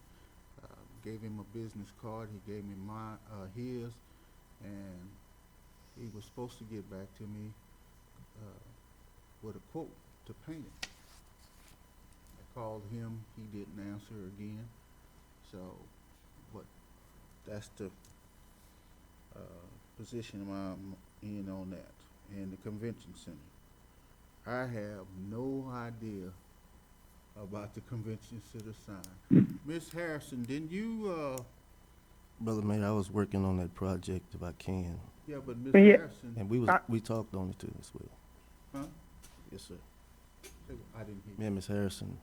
Gave him a business card, he gave me his, and he was supposed to get back to me, with a quote to paint it. I called him, he didn't answer again, so, but that's the, position I'm in on that, and the convention center. I have no idea about the convention center sign. Miss Harrison, didn't you, Brother Mayor, I was working on that project if I can, yeah, but Miss Yeah. Harrison, and we talked on it too as well. huh? Yes, sir. I didn't hear you. Me and Ms. Harrison,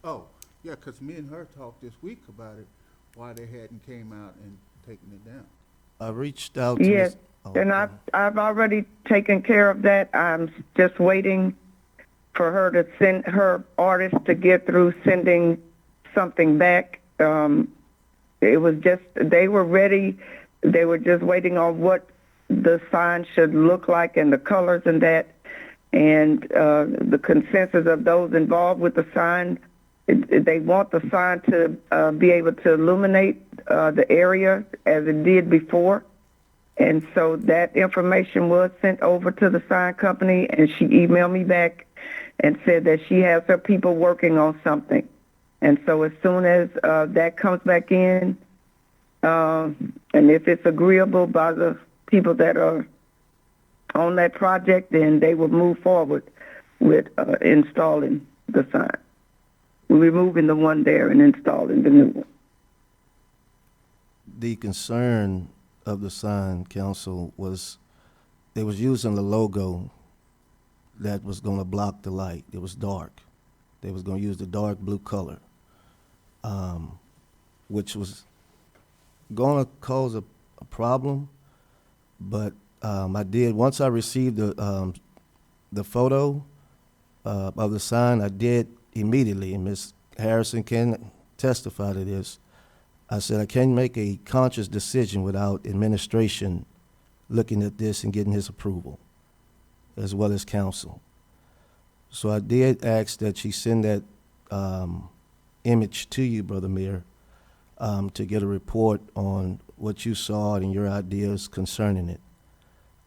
Oh, yeah, 'cause me and her talked this week about it, why they hadn't came out and taken it down. I reached out to Yes, Ms. Oh, and okay. I've already taken care of that. I'm just waiting for her to send her artist to get through sending something back. It was just, they were ready. They were just waiting on what the sign should look like and the colors and that. And the consensus of those involved with the sign, they want the sign to be able to illuminate the area as it did before. And so that information was sent over to the sign company, and she emailed me back and said that she has her people working on something. And so as soon as that comes back in, and if it's agreeable by the people that are on that project, then they will move forward with installing the sign. We're removing the one there and installing the new one. The concern of the sign council was they was using the logo that was gonna block the light. It was dark. They was gonna use the dark blue color, which was gonna cause a a problem, but I did, once I received the photo of the sign, I did immediately, and Ms. Harrison can testify to this. I said, I can't make a conscious decision without administration looking at this and getting his approval, as well as council. So I did ask that she send that image to you, Brother Mayor, to get a report on what you saw and your ideas concerning it.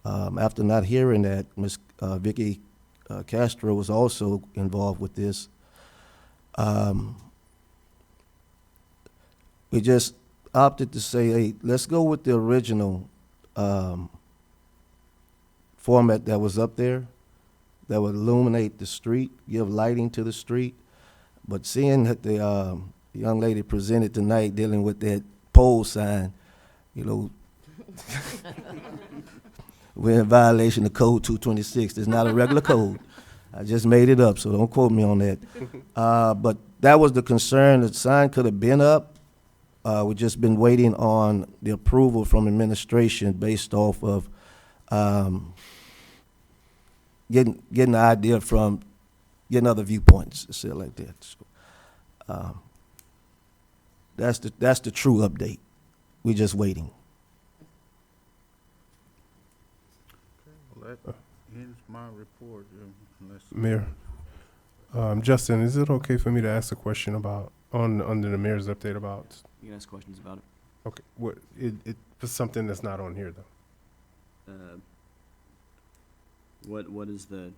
After not hearing that, Ms. Vicky Castro was also involved with this. We just opted to say, hey, let's go with the original format that was up there that would illuminate the street, give lighting to the street. But seeing that the young lady presented tonight dealing with that pole sign, you know, we're in violation of Code 226. It's not a regular code. I just made it up, so don't quote me on that. But that was the concern. The sign could have been up. We've just been waiting on the approval from administration based off of getting the idea from getting other viewpoints, say it like that. So, that's the true update. We're just waiting. Well, that ends my report, unless. Mayor, Justin, is it okay for me to ask a question about, under the mayor's update about, You can ask questions about it. okay, what, it was something that's not on here, though. What is the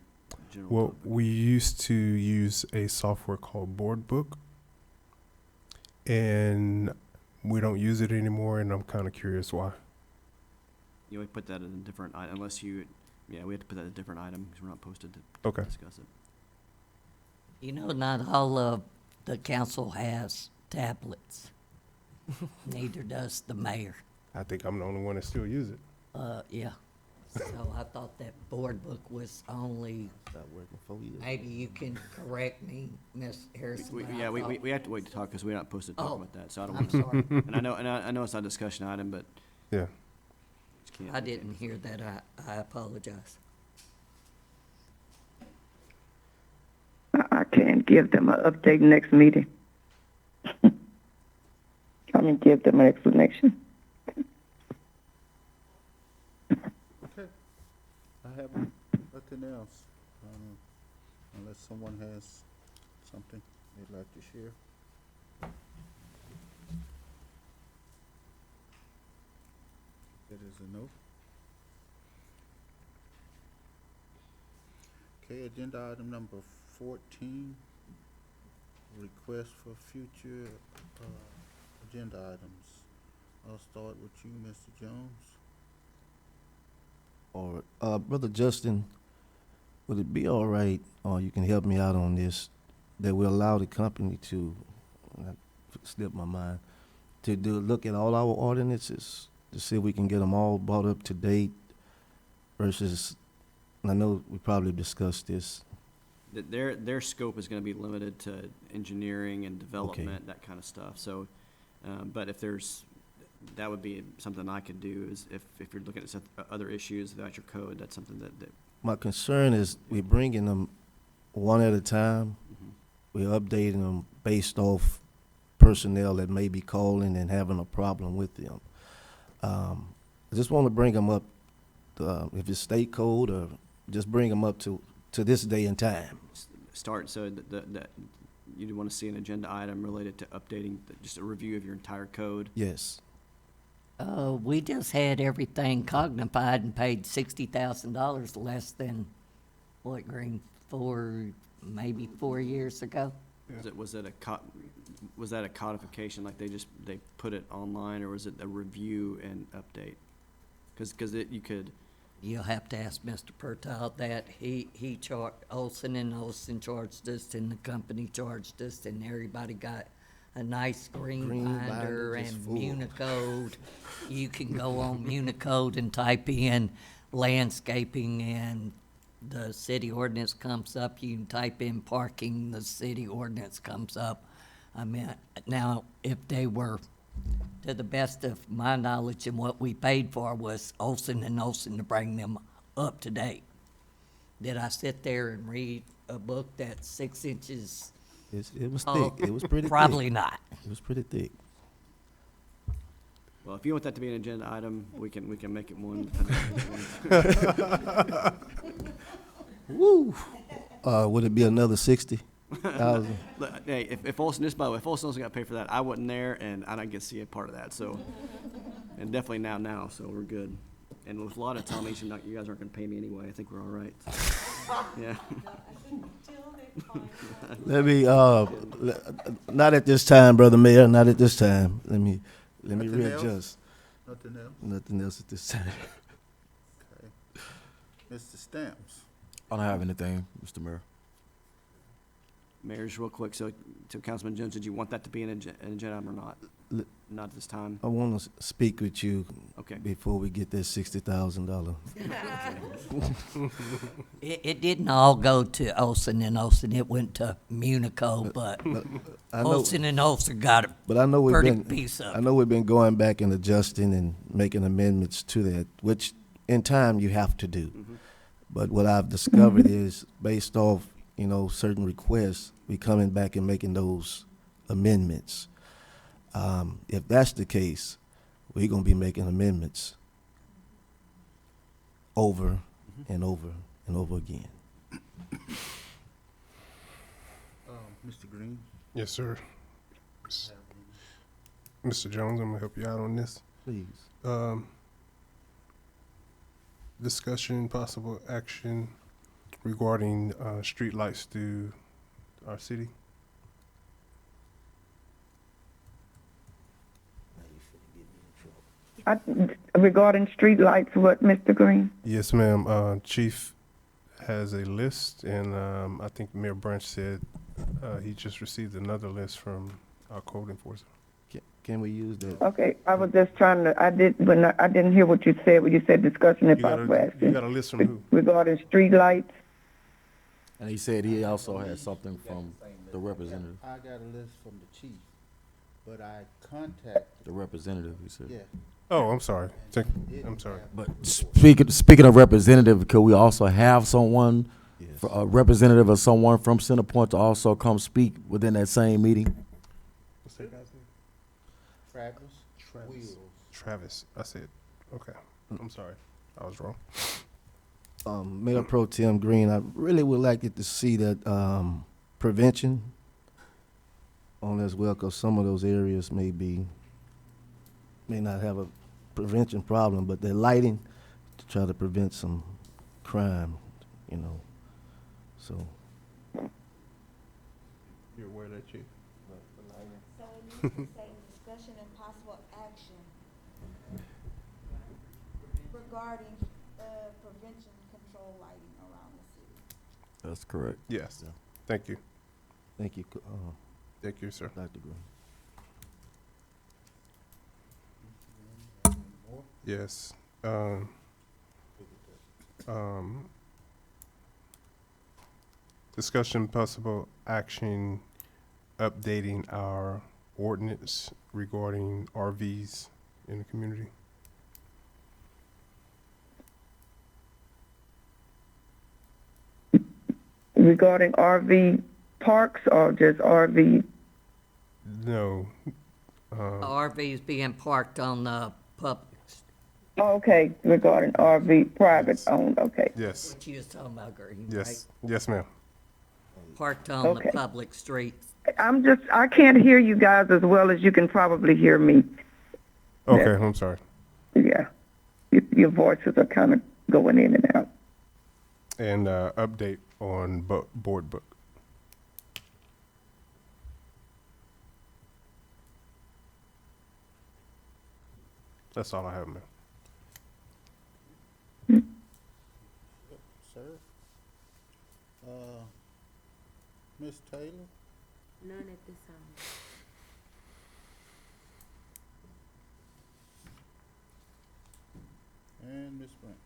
general Well, topic? we used to use a software called Board Book, and we don't use it anymore, and I'm kind of curious why. You know, we put that in a different item, unless you, yeah, we have to put that in a different item, because we're not posted to Okay. discuss it. You know, not all of the council has tablets. Neither does the mayor. I think I'm the only one that still use it. Yeah. So I thought that board book was only, maybe you can correct me, Ms. Harrison. but I thought- We have to wait to talk, because we're not posted to talk Oh, about that, so I don't I'm want to. sorry. And I know it's not a discussion item, but. Yeah. just can't- I didn't hear that. I apologize. I can give them an update next meeting. I mean, give them an explanation. Okay. I have nothing else, unless someone has something they'd like to share. That is a no. Okay, agenda item number 14, request for future agenda items. I'll start with you, Mr. Jones. Or, Brother Justin, would it be all right, or you can help me out on this, that we allow the company to, that slipped my mind, to look at all our ordinances, to see if we can get them all brought up to date versus, and I know we probably discussed this. Their scope is gonna be limited to engineering and development, that kind of stuff, so, but if there's, that would be something I could do, is if you're looking at some other issues about your code, that's something that. My concern is we're bringing them one at a time. Mhm. We're updating them based off personnel that may be calling and having a problem with them. I just want to bring them up, if it's state code, or just bring them up to this day and time. Start, so that you'd want to see an agenda item related to updating, just a review of your entire code. Yes. We just had everything cognified and paid $60,000 less than, what, Green, maybe 4 years ago? Was that a codification, like they put it online, or was it a review and update? Because you could. You'll have to ask Mr. Pertile that. He charged, Olson and Olson charged us, and the company charged us, and everybody got a nice green Green binder binder and just full. Municode. You can go on Municode and type in landscaping, and the city ordinance comes up. You can type in parking, the city ordinance comes up. I mean, now, if they were To the best of my knowledge, and what we paid for was Olson and Olson to bring them up to date. Did I sit there and read a book that's 6 inches? It was Oh, thick. It was pretty thick. Probably not. It was pretty thick. Well, if you want that to be an agenda item, we can make it one. Woo. Would it be another 60,000? Look, hey, if Olson, just by the way, if Olson got paid for that, I wasn't there, and I don't get to see a part of that, so. And definitely now, so we're good. And with a lot of telling you guys aren't gonna pay me anyway, I think we're all right. Yeah. Let me, not at this time, Brother Mayor, not at this time. Let me Nothing else? readjust. Nothing else? Nothing else at this time. Okay. Mr. Stamps? I don't have anything, Mr. Mayor. Mayor, just real quick, so Councilman Jones, did you want that to be an agenda item or not? L- Not at this time? I want to speak with you Okay. before we get that $60,000. It didn't all go to Olson and Olson. It went to Munico, but I know, Olson and Olson got a but I know we've pretty been, piece of I it. know we've been going back and adjusting and making amendments to that, which in time you have to do. But what I've discovered is based off, certain requests, we coming back and making those amendments. If that's the case, we're gonna be making amendments over and over and over again. Mr. Green? Yes, sir. Mr. Jones, I'm gonna help you out on this. Please. Discussion, possible action regarding, streetlights through our city. Regarding streetlights, what, Mr. Green? Yes, ma'am. Chief has a list, and I think Mayor Branch said he just received another list from our code enforcement. Can we use that? Okay, I was just trying to, I didn't hear what you said when you said discussion and You got possible a, you action. got a list from who? Regarding streetlights, And he said he also had something from the representative. I got a list from the chief, but I contacted, The representative, he said. yeah. Oh, I'm sorry. Didn't I'm sorry. have- But speaking of representative, could we also have someone, Yes. a representative or someone from Centerpoint to also come speak within that same meeting? What's that guy's name? Travis Wheels. Travis. I said, okay. I'm sorry. I was wrong. Mayor Pro Tem Green, I really would like it to see that prevention on as well, because some of those areas may not have a prevention problem, but they're lighting to try to prevent some crime, so. You're aware of that, Chief? So it needs to say discussion and possible action regarding, prevention control lighting around the city. That's correct. Yes. Yeah. Thank you. Thank you, Thank you, sir. Dr. Green. Yes. Discussion possible action updating our ordinance regarding RVs in the community. regarding RV parks or just RV? No. RVs being parked on the public, Oh, okay, regarding RV, private owned, okay. Yes. what you was talking about, Green, right? Yes. Yes, ma'am. Parked on Okay. the public streets. I can't hear you guys as well as you can probably hear me. Okay, I'm sorry. Yeah. Your voices are kind of going in and out. And update on board book. That's all I have, ma'am. Sir? Ms. Taylor? None at this time. And Ms. Branch?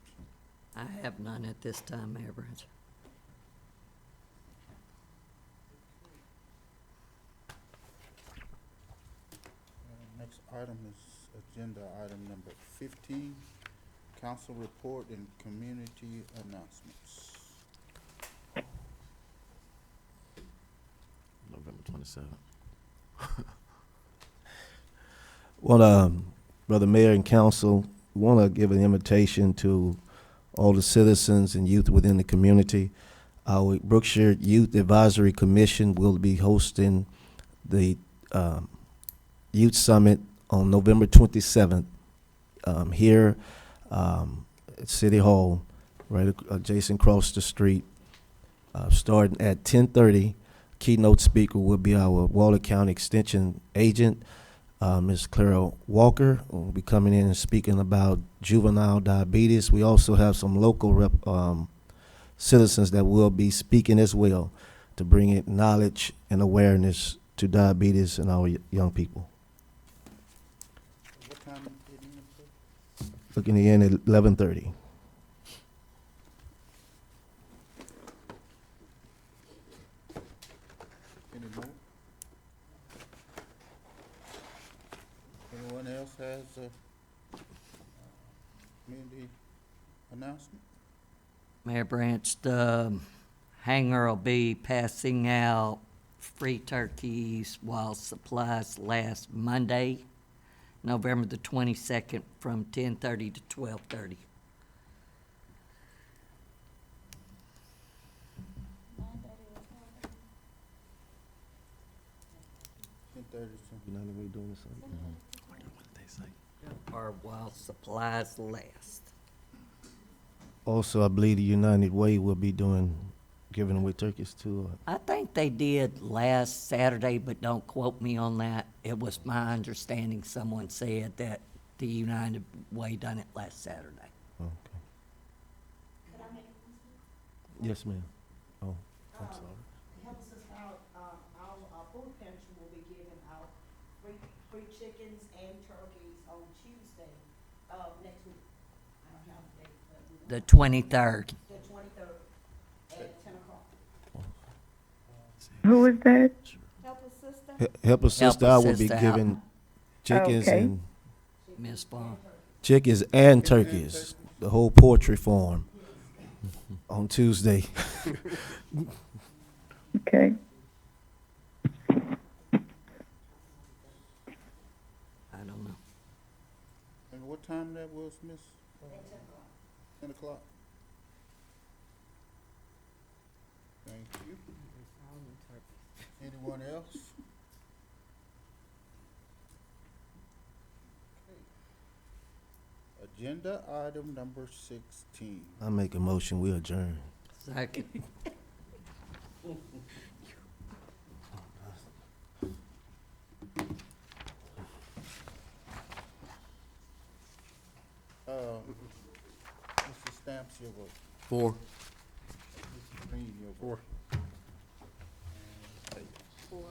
I have none at this time, Mayor Branch. Next next item is agenda item number 15, council report and community announcements. November 27th. Well, Brother Mayor and Council, want to give an invitation to all the citizens and youth within the community. Our Brookshire Youth Advisory Commission will be hosting the Youth Summit on November 27th here at City Hall, right adjacent across the street, starting at 10:30. Keynote speaker will be our Waller County Extension Agent, Ms. Clara Walker, will be coming in and speaking about juvenile diabetes. We also have some local citizens that will be speaking as well to bring in knowledge and awareness to diabetes in our young people. What time is it in, sir? Looking to end at 11:30. Any more? Anyone else has a community announcement? Mayor Branch, the hangar will be passing out free turkeys while supplies last Monday, November the 22nd, from 10:30 to 12:30. 10:30. United Way doing this. Or while supplies last. Also, I believe the United Way will be giving away turkeys too. I think they did last Saturday, but don't quote me on that. It was my understanding, someone said that the United Way done it last Saturday. Okay. Yes, ma'am. Oh, I'm sorry. Help us out, our food pantry will be giving out free chickens and turkeys on Tuesday of next week. I don't have the date, but we're The gonna- 23rd. the 23rd at 10 o'clock. Who is that? Help a sister? Help a Sister a Out will be Sister Out. giving chickens Okay. and Miss Vaughn. chickens and turkeys, the whole poultry farm on Tuesday. Okay. I don't know. And what time that was, Miss? 10 o'clock. Thank you. Anyone else? Okay. Agenda item number 16. I make a motion, we adjourn. Second. Mr. Stamps, your vote. 4. Mr. Green, your vote. Four. And Four.